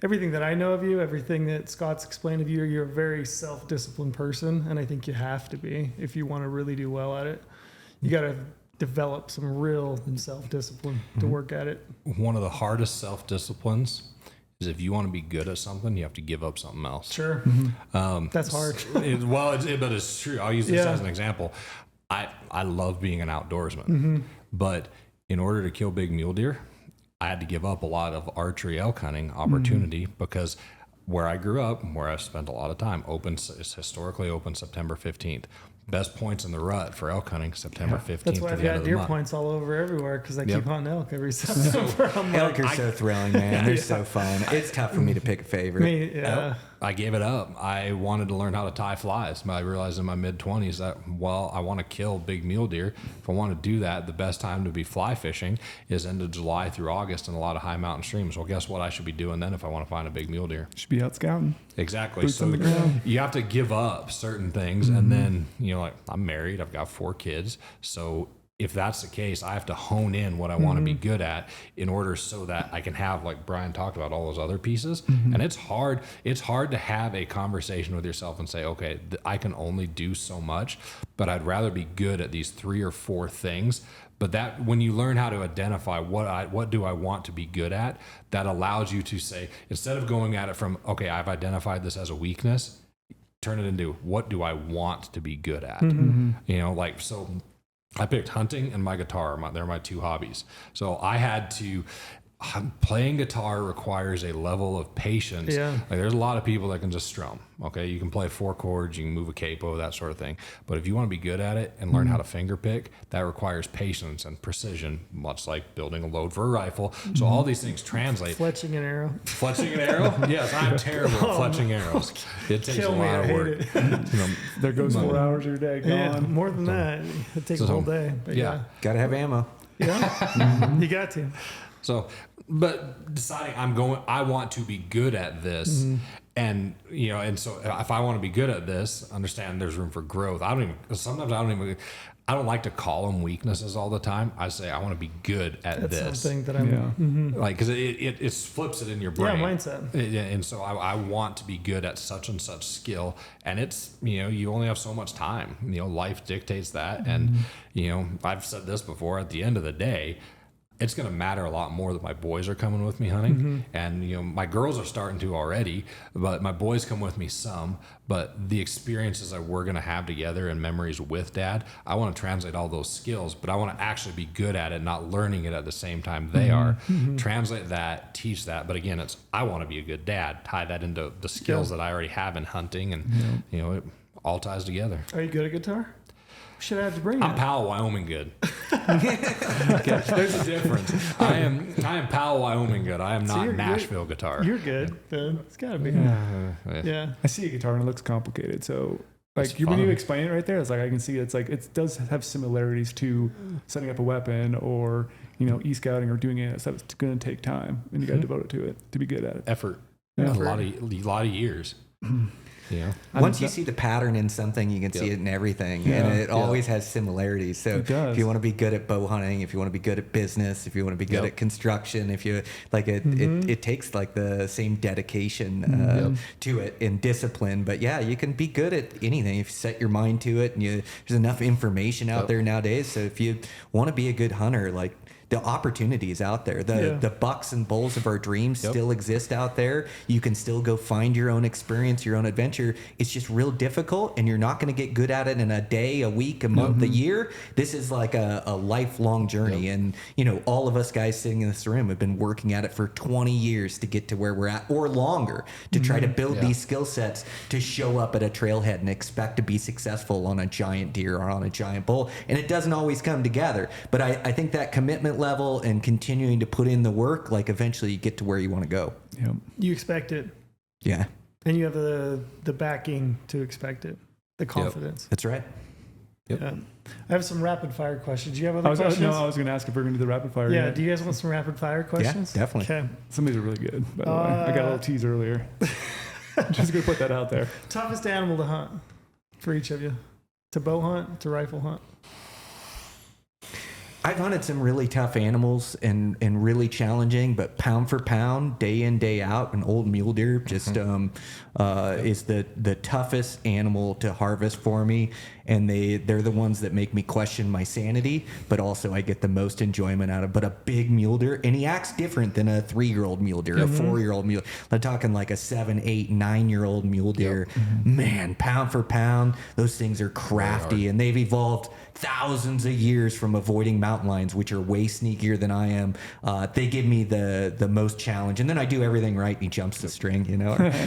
everything that I know of you, everything that Scott's explained of you, you're a very self-disciplined person. And I think you have to be if you want to really do well at it. You got to develop some real self-discipline to work at it. One of the hardest self-disciplines is if you want to be good at something, you have to give up something else. Sure. That's hard. But it's true. I'll use this as an example. I love being an outdoorsman, but in order to kill big mule deer, I had to give up a lot of archery elk hunting opportunity because where I grew up, where I spent a lot of time, is historically open September 15th. Best points in the rut for elk hunting, September 15th. That's why to I've the end got of the deer month. points all over everywhere because I keep hunting elk every September. elk are so thrilling, man. They're so fun. It's tough for me to pick a favorite. I gave it up. I wanted to learn how to tie flies. I realized in my mid-20s that, I want to kill big mule deer. If I want to do that, the best time to be fly fishing is end of July through August in a lot of high mountain streams. Well, guess what I should be doing then if I want to find a big mule deer? Should be out scouting. Exactly. Boots So on the ground. you have to give up certain things. And then, like I'm married, I've got 4 kids. So if that's the case, I have to hone in what I want to be good at in order so that I can have, like Brian talked about, all those other pieces. And it's hard to have a conversation with yourself and say, okay, I can only do so much, but I'd rather be good at these 3 or 4 things. But that when you learn how to identify what do I want to be good at, that allows you to say, instead of going at it from, okay, I've identified this as a weakness, turn it into what do I want to be good at? So I picked hunting and my guitar. They're my 2 hobbies. So I had to, playing guitar requires a level of patience. Yeah. Like there's a lot of people that can just strum. Okay. You can play 4 chords, you can move a capo, that sort of thing. But if you want to be good at it and learn how to finger pick, that requires patience and precision, much like building a load for a rifle. So all these things translate. Fletching an arrow. Fletching an arrow? Yes, I'm terrible at fletching arrows. It takes a lot of work. There goes 4 hours of your day gone. Yeah, more than that. It takes a whole day. But Got to have ammo. you got to. So, but deciding I want to be good at this. And, and so if I want to be good at this, understand there's room for growth. I don't like to call them weaknesses all the time. I say, I want to be good at That's this. something that I'm, like, cause it flips it in your brain. Yeah, mindset. And so I want to be good at such and such skill. And it's, you only have so much time, life dictates that. And, I've said this before, at the end of the day, it's going to matter a lot more that my boys are coming with me hunting. And, my girls are starting to already, but my boys come with me some. But the experiences that we're going to have together and memories with Dad, I want to translate all those skills, but I want to actually be good at it, not learning it at the same time they are. Translate that, teach that. But again, I want to be a good dad, tie that into the skills that I already have in hunting. And, it all ties together. Are you good at guitar? Should I have to bring I'm it? Powell, Wyoming good. Okay, there's a difference. I am Powell, Wyoming good. I am not Nashville guitar. You're good. Then it's got to be. Yeah. I see a guitar and it looks complicated. So like when you explain it right there, it's like I can see it's like it does have similarities to setting up a weapon or e-scouting or doing it. So it's going to take time and you got to devote it to be good at it. Effort. Yeah. A lot of years. Yeah. Once you see the pattern in something, you can see it in everything, and it always has similarities. So if you want to be good at bow hunting, if you want to be good at business, if you want to be good at construction, if you like it, it takes like the same dedication to it and discipline. But yeah, you can be good at anything if you set your mind to it, and there's enough information out there nowadays. So if you want to be a good hunter, like, the opportunity is out there. The bucks and bulls of our dreams still exist out there. You can still go find your own experience, your own adventure. It's just real difficult, and you're not going to get good at it in a day, a week, a month, a year. This is like a lifelong journey. And, all of us guys sitting in this room have been working at it for 20 years to get to where we're at, or longer, to try to build these skill sets to show up at a trailhead and expect to be successful on a giant deer or on a giant bull. And it doesn't always come together. But I think that commitment level and continuing to put in the work, like, eventually you get to where you want to go. Yep. You expect it. Yeah. And you have the backing to expect it, the confidence. That's right. Yep. Yeah. I have some rapid fire questions. Do you have other questions? No, I was going to ask if we're going to do the rapid fire. Yeah. Yet. Do you guys want some rapid fire questions? Yeah, definitely. Okay. Some of these are really good, by the way. I got a little tease earlier. Just going to put that out there. Toughest animal to hunt for each of you? To bow hunt, to rifle hunt? I've hunted some really tough animals and really challenging, but pound for pound, day in, day out, an old mule deer just is the toughest animal to harvest for me. And they're the ones that make me question my sanity, but also I get the most enjoyment out of. But a big mule deer, and he acts different than a 3-year-old mule deer, a 4-year-old mule. I'm talking like a 7, 8, 9-year-old mule deer. Man, pound for pound, those things are crafty, and they've evolved thousands of years from avoiding mountain lions, which are way sneakier than I am. They give me the most challenge, and then I do everything right, and he jumps the string,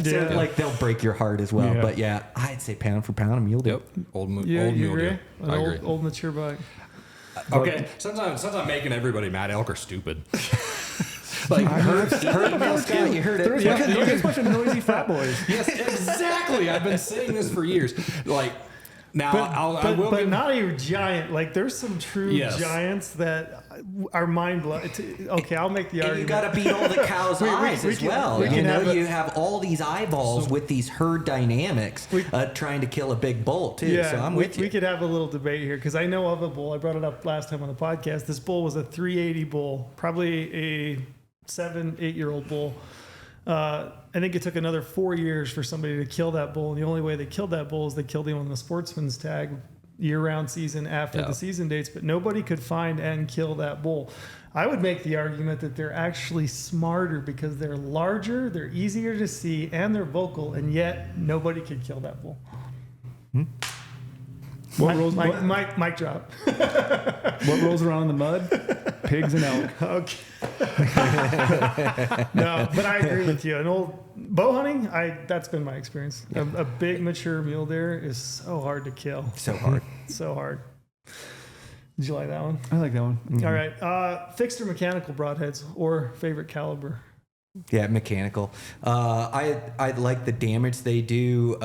So like, they'll break your heart as well. But yeah, I'd say pound for pound, a mule deer. Old mule agree? deer. I agree. Old mature buck. Okay, sometimes I'm making everybody mad. Elk are stupid. Like, Scott, you heard it. You're just a bunch of noisy fat boys. Yes, exactly. I've been saying this for years. Like, now, but not a giant. Like, there's some true giants that are mind blowing. Okay, I'll make the argument. You got to beat all the cows' eyes as well. You have all these eyeballs with these herd dynamics trying to kill a big bull too. Yeah, so I'm with you. We could have a little debate here, because I know of a bull. I brought it up last time on the podcast. This bull was a 380 bull, probably a 7, 8-year-old bull. I think it took another 4 years for somebody to kill that bull. And the only way they killed that bull is they killed him on the sportsman's tag year-round season after the season dates. But nobody could find and kill that bull. I would make the argument that they're actually smarter because they're larger, they're easier to see, and they're vocal, and yet nobody could kill that bull. Mic drop. What rolls around in the mud? Pigs and elk. Okay. No, but I agree with you. An old bow hunting, that's been my experience. A big mature mule deer is so hard to kill. So hard. So hard. Did you like that one? I like that one. Mm-hmm. All right. Fixed or mechanical broadheads, or favorite caliber? Yeah, mechanical. I like the damage they do.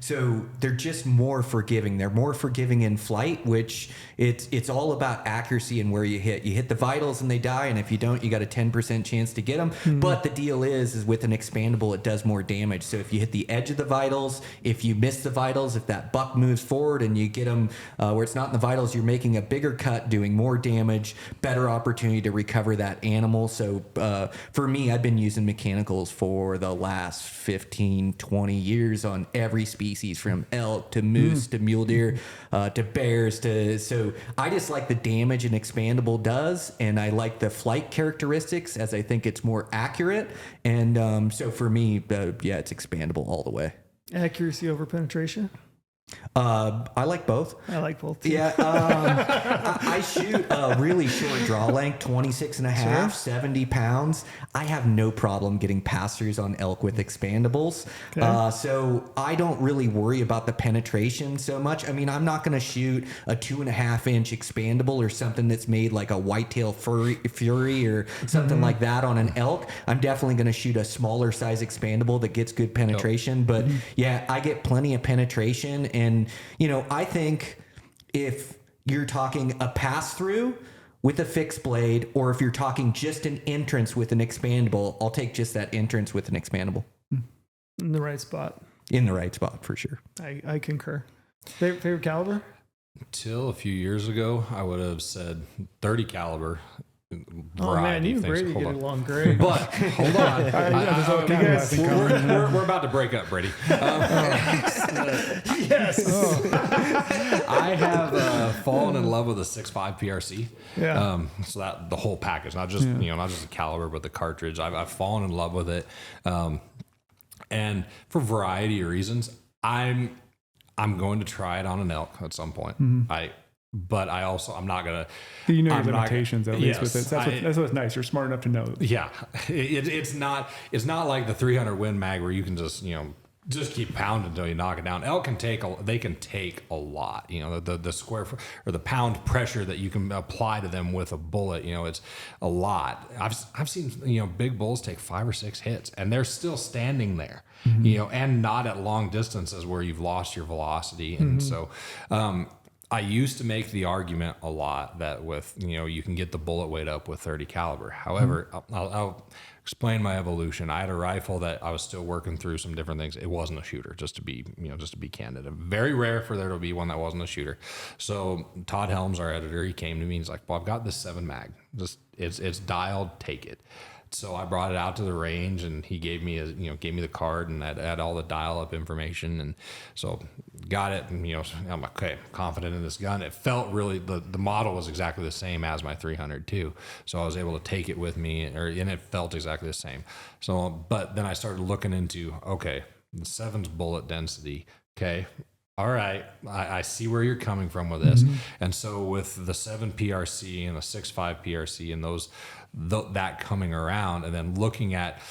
So they're just more forgiving. They're more forgiving in flight, which it's all about accuracy and where you hit. You hit the vitals and they die, and if you don't, you got a 10% chance to get them. Mm-hmm. But the deal is with an expandable, it does more damage. So if you hit the edge of the vitals, if you miss the vitals, if that buck moves forward and you get them where it's not in the vitals, you're making a bigger cut, doing more damage, better opportunity to recover that animal. So for me, I've been using mechanicals for the last 15, 20 years on every species, from elk to moose to mule deer to bears so I just like the damage an expandable does, and I like the flight characteristics, as I think it's more accurate. And so for me, it's expandable all the way. Accuracy over penetration? I like both. I like both too. Yeah. I shoot a really short draw length, 26 and a half, 70 pounds. I have no problem getting pass-throughs on elk with expandables. Okay. So I don't really worry about the penetration so much. I mean, I'm not going to shoot a 2.5-inch expandable or something that's made like a whitetail fury or something like that on an elk. I'm definitely going to shoot a smaller size expandable that gets good penetration. But yeah, I get plenty of penetration. And, I think if you're talking a pass through with a fixed blade, or if you're talking just an entrance with an expandable, I'll take just that entrance with an expandable. In the right spot. in the right spot for sure. I concur. Favorite caliber? Till a few years ago, I would have said 30 caliber. Oh man, you and Brady get along great. But hold on, we're about to break up, Brady. Yes. I have fallen in love with a 6.5 PRC. Yeah. So that the whole package, not just not just the caliber, but the cartridge. I've fallen in love with it, and for a variety of reasons, I'm going to try it on an elk at some point. But I'm not gonna. You know your limitations at least with it. So that's what's nice. You're smart enough to know. Yeah, it's not like the 300 Win Mag where you can just keep pounding until you knock it down. Elk can take a lot. The square or the pound pressure that you can apply to them with a bullet. It's a lot. I've seen big bulls take 5 or 6 hits and they're still standing there. And not at long distances where you've lost your velocity. And so. I used to make the argument a lot that with, you can get the bullet weight up with 30 caliber. However, I'll explain my evolution. I had a rifle that I was still working through some different things. It wasn't a shooter, just to be candid. Very rare for there to be one that wasn't a shooter. So Todd Helms, our editor, he came to me and he's like, well, I've got this 7 mag. It's dialed, take it. So I brought it out to the range and he gave me the card and that had all the dial up information. And so got it. And, I'm like, okay, confident in this gun. It felt really, the model was exactly the same as my 300 too. So I was able to take it with me and it felt exactly the same. So, but then I started looking into, okay, the 7's bullet density. Okay. All right, I see where you're coming from with this. And so with the 7 PRC and the 6.5 PRC and that coming around and then looking at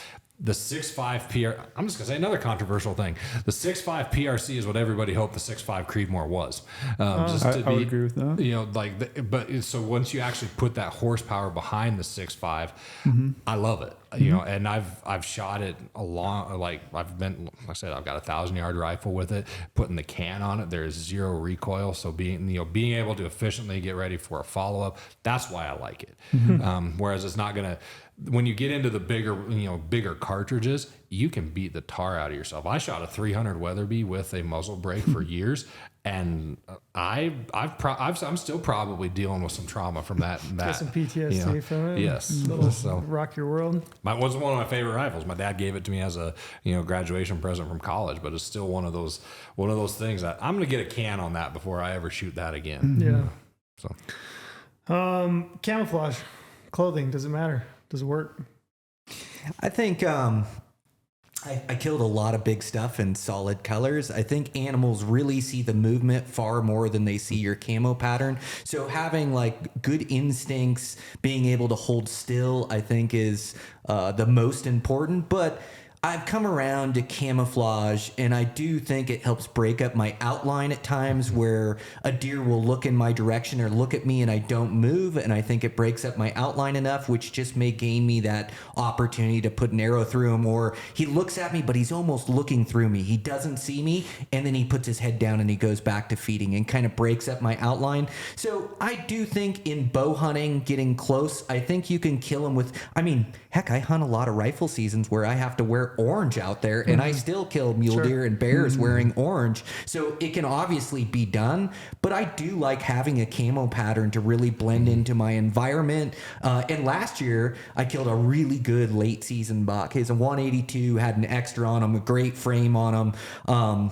the 6.5 PR, I'm just gonna say another controversial thing. The 6.5 PRC is what everybody hoped the 6.5 Creedmoor was. I would agree with that. But so once you actually put that horsepower behind the 6.5, I love it. And I've shot it along. Like I've got a 1,000-yard rifle with it. Putting the can on it, there's 0 recoil. So being able to efficiently get ready for a follow up, that's why I like it. Whereas it's not gonna. When you get into the bigger cartridges, you can beat the tar out of yourself. I shot a 300 Weatherby with a muzzle brake for years, and I'm still probably dealing with some trauma from that. Got some PTSD from it. Yes, so rock your world. It wasn't one of my favorite rifles. My dad gave it to me as a graduation present from college, but it's still one of those things that I'm gonna get a can on that before I ever shoot that again. Yeah. So, camouflage clothing, does it matter? Does it work? I think I killed a lot of big stuff in solid colors. I think animals really see the movement far more than they see your camo pattern. So having like good instincts, being able to hold still, I think is the most important. But I've come around to camouflage, and I do think it helps break up my outline at times where a deer will look in my direction or look at me and I don't move, and I think it breaks up my outline enough, which just may gain me that opportunity to put an arrow through him. Or he looks at me, but he's almost looking through me. He doesn't see me, and then he puts his head down and he goes back to feeding and kind of breaks up my outline. So I do think in bow hunting, getting close, I think you can kill him with, heck, I hunt a lot of rifle seasons where I have to wear orange out there, and I still kill mule deer and bears wearing orange. So it can obviously be done, but I do like having a camo pattern to really blend into my environment. And last year I killed a really good late season buck. He's a 182, had an extra on him, a great frame on him.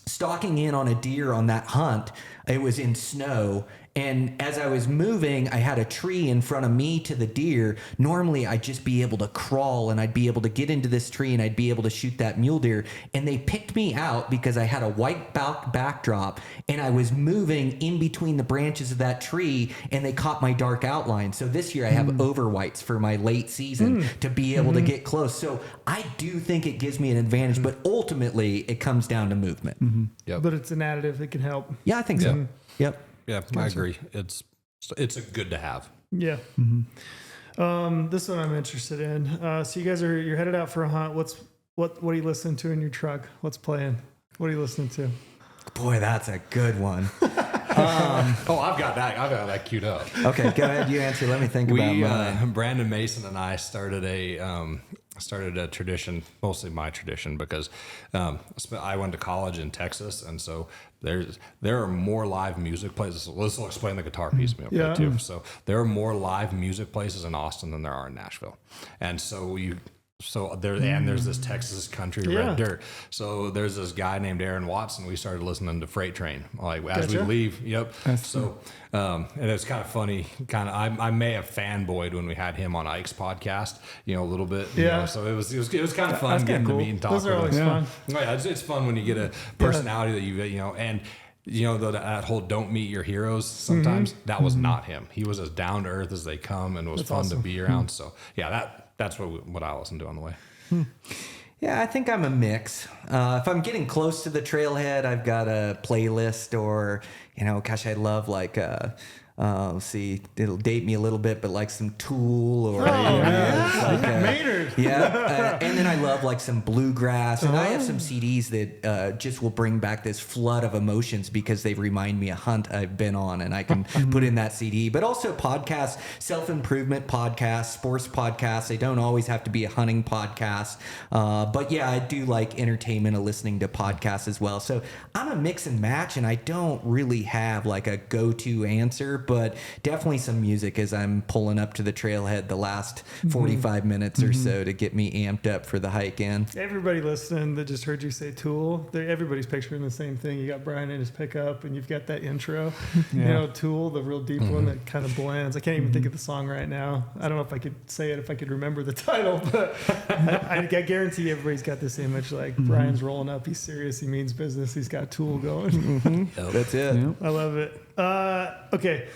Stalking in on a deer on that hunt, it was in snow, and as I was moving, I had a tree in front of me to the deer. Normally, I'd just be able to crawl, and I'd be able to get into this tree, and I'd be able to shoot that mule deer. And they picked me out because I had a white backdrop, and I was moving in between the branches of that tree, and they caught my dark outline. So this year, I have overwhites for my late season to be able to get close. So I do think it gives me an advantage, but ultimately, it comes down to movement. Yep. But it's an additive that can help. Yeah, I think so. Yep. Yeah, I agree. It's a good to have. Yeah. This one I'm interested in. So you guys you're headed out for a hunt. What are you listening to in your truck? What's playing? What are you listening to? Boy, that's a good one. I've got that queued up. Okay, go ahead. You answer. Let me think about mine. Brandon Mason and I started a started a tradition, mostly my tradition, because I went to college in Texas, and so there are more live music places. So this will explain the guitar piece to me, okay, too. So there are more live music places in Austin than there are in Nashville, and there's this Texas country red dirt. So there's this guy named Aaron Watson. We started listening to Freight Train as we leave. Yep. And it's kind of funny. I may have fanboyed when we had him on Ike's podcast, a little bit. So it was kind of fun getting to meet and talk. Those are always fun. Yeah, it's fun when you get a personality that and. That whole don't meet your heroes sometimes, that was not him. He was as down to earth as they come, and it was fun to be around. So that's what I listen to on the way. Yeah, I think I'm a mix. If I'm getting close to the trailhead, I've got a playlist, or I love let's see, it'll date me a little bit, but like some Tool or Maynard. And then I love like some bluegrass, and I have some CDs that just will bring back this flood of emotions because they remind me a hunt I've been on, and I can put in that CD. But also podcasts, self-improvement podcasts, sports podcasts. They don't always have to be a hunting podcast, but yeah, I do like entertainment and listening to podcasts as well. So I'm a mix and match, and I don't really have like a go-to answer. But definitely some music as I'm pulling up to the trailhead the last 45 minutes or so to get me amped up for the hike in. Everybody listening that just heard you say Tool, everybody's picturing the same thing. You got Brian in his pickup, and you've got that intro. Tool, the real deep one that kind of blends. I can't even think of the song right now. I don't know if I could say it if I could remember the title, but I guarantee everybody's got this image like Brian's rolling up. He's serious. He means business. He's got Tool going. That's it. Yep. I love it. Okay.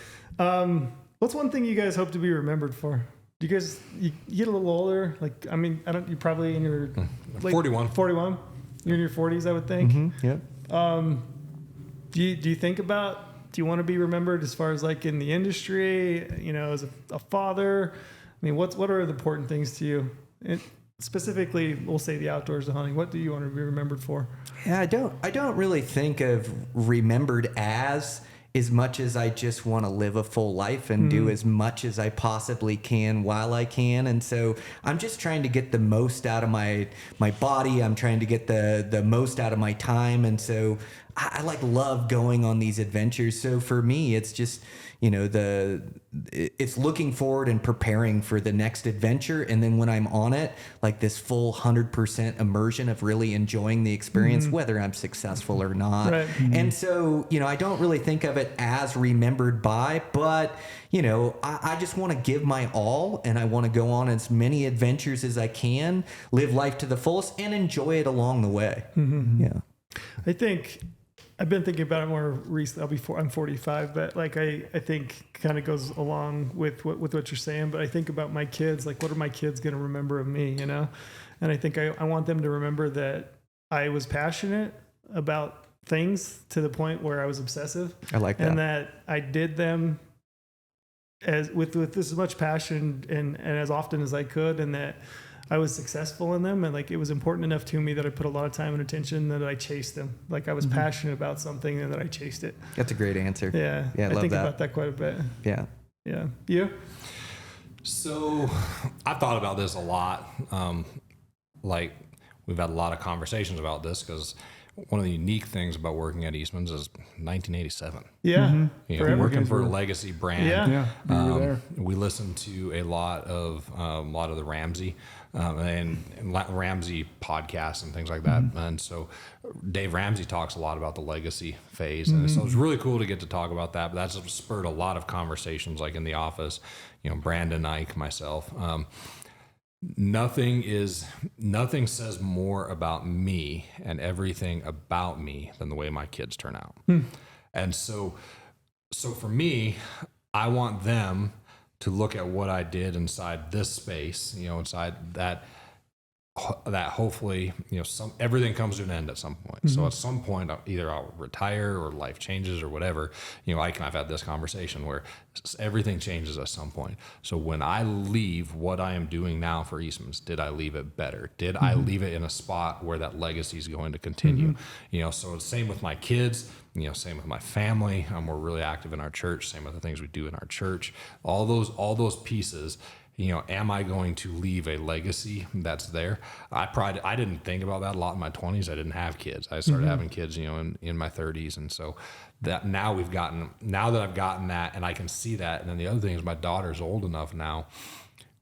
What's one thing you guys hope to be remembered for? Do you guys you get a little older? You're probably in your 41. 41. You're in your 40s, I would think. Yep. Do you think about? Do you want to be remembered as far as like in the industry? As a father. What are the important things to you? Specifically, we'll say the outdoors, the hunting. What do you want to be remembered for? Yeah, I don't really think of remembered as much as I just want to live a full life and do as much as I possibly can while I can. And so I'm just trying to get the most out of my body. I'm trying to get the most out of my time. And so I love going on these adventures. So for me, it's just, it's looking forward and preparing for the next adventure. And then when I'm on it, like this full 100% immersion of really enjoying the experience, whether I'm successful or not. Right. And so, I don't really think of it as remembered by, but, I just want to give my all, and I want to go on as many adventures as I can, live life to the fullest, and enjoy it along the way. Yeah. I think I've been thinking about it more recently. I'm 45, but I think kind of goes along with what you're saying. But I think about my kids, what are my kids going to remember of me, And I think I want them to remember that I was passionate about things to the point where I was obsessive. I like that. And that I did them with as much passion and as often as I could, and that I was successful in them, and it was important enough to me that I put a lot of time and attention, that I chased them. I was passionate about something and that I chased it. That's a great answer. Yeah. I love think that. about that quite a bit. Yeah. Yeah. You? So I've thought about this a lot. We've had a lot of conversations about this because one of the unique things about working at Eastmans is 1987. Yeah. Working for a legacy brand. Yeah. We were there. We listened to a lot of the Ramsey and Ramsey podcasts and things like that. And so Dave Ramsey talks a lot about the legacy phase. And so it's really cool to get to talk about that. But that's spurred a lot of conversations in the office, Brandon, Ike, myself. Nothing says more about me and everything about me than the way my kids turn out. And so for me, I want them to look at what I did inside this space, inside that hopefully, everything comes to an end at some point. So at some point, either I'll retire or life changes or whatever. Ike and I've had this conversation where everything changes at some point. So when I leave what I am doing now for Eastmans, did I leave it better? Did I leave it in a spot where that legacy is going to continue? So same with my kids, same with my family. We're really active in our church. Same with the things we do in our church. All those pieces. am I going to leave a legacy that's there? I didn't think about that a lot in my 20s. I didn't have kids. I started having kids, in my 30s. And so that now that I've gotten that and I can see that. And then the other thing is my daughter's old enough now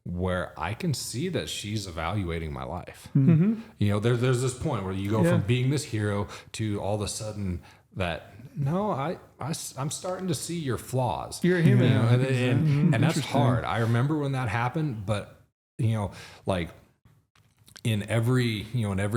where I can see that she's evaluating my life. There's this point where you go from being this hero to all of a sudden that, no, I'm starting to see your flaws. You're a human. And that's hard. I remember when that happened, but like in every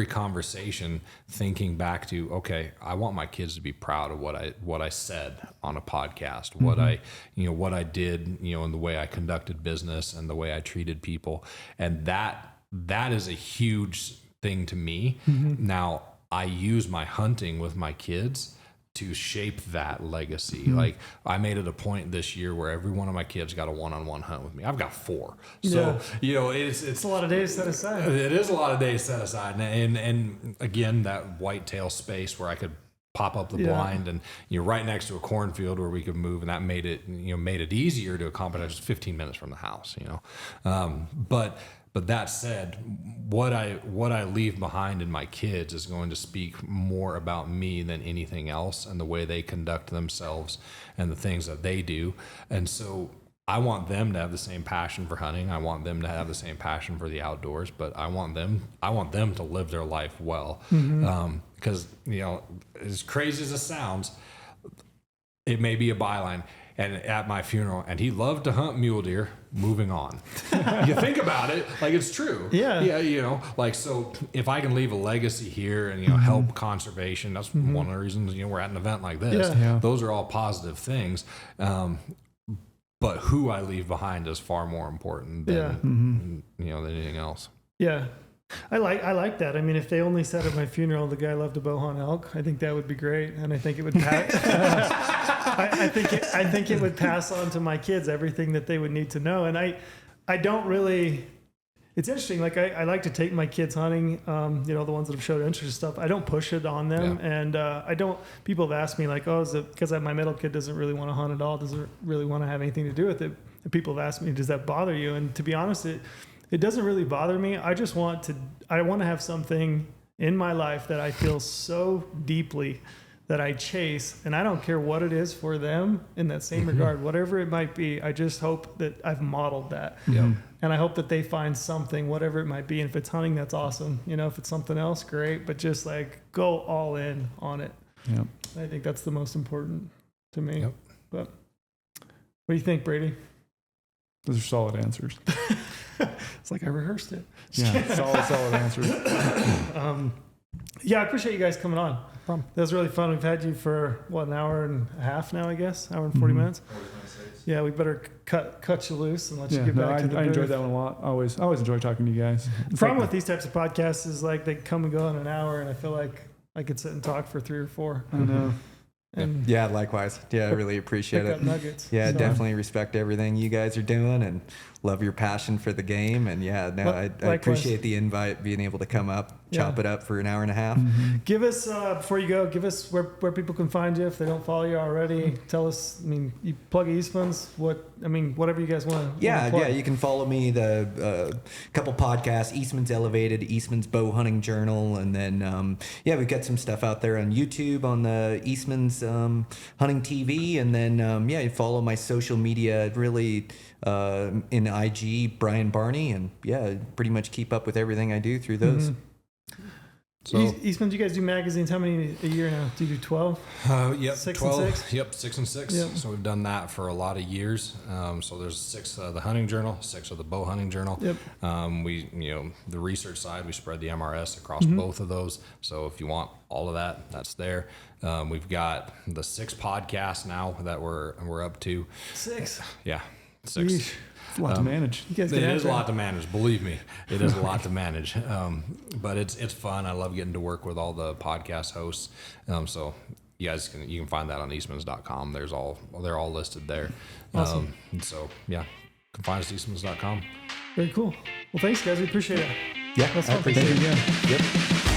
conversation, thinking back to, okay, I want my kids to be proud of what I said on a podcast, what I did, and the way I conducted business and the way I treated people. And that is a huge thing to me. Now I use my hunting with my kids to shape that legacy. Like I made it a point this year where every one of my kids got a one-on-one hunt with me. I've got 4. So, it's a lot of days set aside. It is a lot of days set aside. And again, that whitetail space where I could pop up the blind and right next to a cornfield where we could move, and that made it easier to accomplish. Just 15 minutes from the house, But that said, what I leave behind in my kids is going to speak more about me than anything else, and the way they conduct themselves and the things that they do. And so I want them to have the same passion for hunting. I want them to have the same passion for the outdoors, but I want them to live their life well. Because, as crazy as it sounds, it may be a byline. And at my funeral, and he loved to hunt mule deer, moving on. You think about it, like it's true. Yeah, so if I can leave a legacy here and, help conservation, that's one of the reasons, we're at an event like this. Those are all positive things. But who I leave behind is far more important than, than anything else. Yeah. I like that. I mean, if they only said at my funeral, the guy loved to bow hunt elk, I think that would be great. And I think it would I think it would pass on to my kids everything that they would need to know. And I don't really, it's interesting. Like I like to take my kids hunting, the ones that have showed interest and stuff. I don't push it on them. Yeah. And people have asked me like, oh, is it because my middle kid doesn't really want to hunt at all? Doesn't really want to have anything to do with it. And people have asked me, does that bother you? And to be honest, it doesn't really bother me. I want to have something in my life that I feel so deeply that I chase, and I don't care what it is for them in that same regard, whatever it might be. I just hope that I've modeled that. And I hope that they find something, whatever it might be. And if it's hunting, that's awesome. If it's something else, great, but just like go all in on it. I think that's the most important to me. But what do you think, Brady? Those are solid answers. It's like I rehearsed it. Yeah, solid answers. I appreciate you guys coming on. That was really fun. We've had you for an hour and a half now, I guess, hour and 40 minutes. Yeah, we better cut you loose and let you get back to the booth. I enjoyed that one a lot. I always enjoy talking to you guys. The problem with these types of podcasts is like they come and go in an hour, and I feel like I could sit and talk for 3 or 4. I know. And yeah, likewise. Yeah, I really appreciate it. Nuggets. Yeah, definitely respect everything you guys are doing and love your passion for the game. And I appreciate the invite, being able to come up, chop it up for an hour and a half. Give us, before you go, give us where people can find you if they don't follow you already. Tell us, you plug Eastmans, whatever you guys want to Yeah, you can follow me, the couple podcasts, Eastman's Elevated, Eastman's Bowhunting Journal, and then, we've got some stuff out there on YouTube on the Eastman's Hunting TV, and then, you follow my social media, really, in IG, Brian Barney, and pretty much keep up with everything I do through those. So, Eastman, do you guys do magazines? How many a year now? Do you do 12? 6 12, and 6? Yep, 6 and 6. Yep. So we've done that for a lot of years. So there's 6 of the hunting journal, 6 of the bow hunting journal. Yep. We, the research side, we spread the MRS across both of those. So if you want all of that, that's there. We've got the 6 podcasts now that we're up to. 6? Yeah, 6. Yeesh. It's a lot to manage. It is a lot to manage. Believe me, it is a lot to manage. But it's fun. I love getting to work with all the podcast hosts. So you guys can find that on Eastmans.com. They're all listed there. Awesome. You can find us at Eastmans.com. Very cool. Well, thanks guys. We appreciate it. Yeah, That's I appreciate it. Yeah. Yep.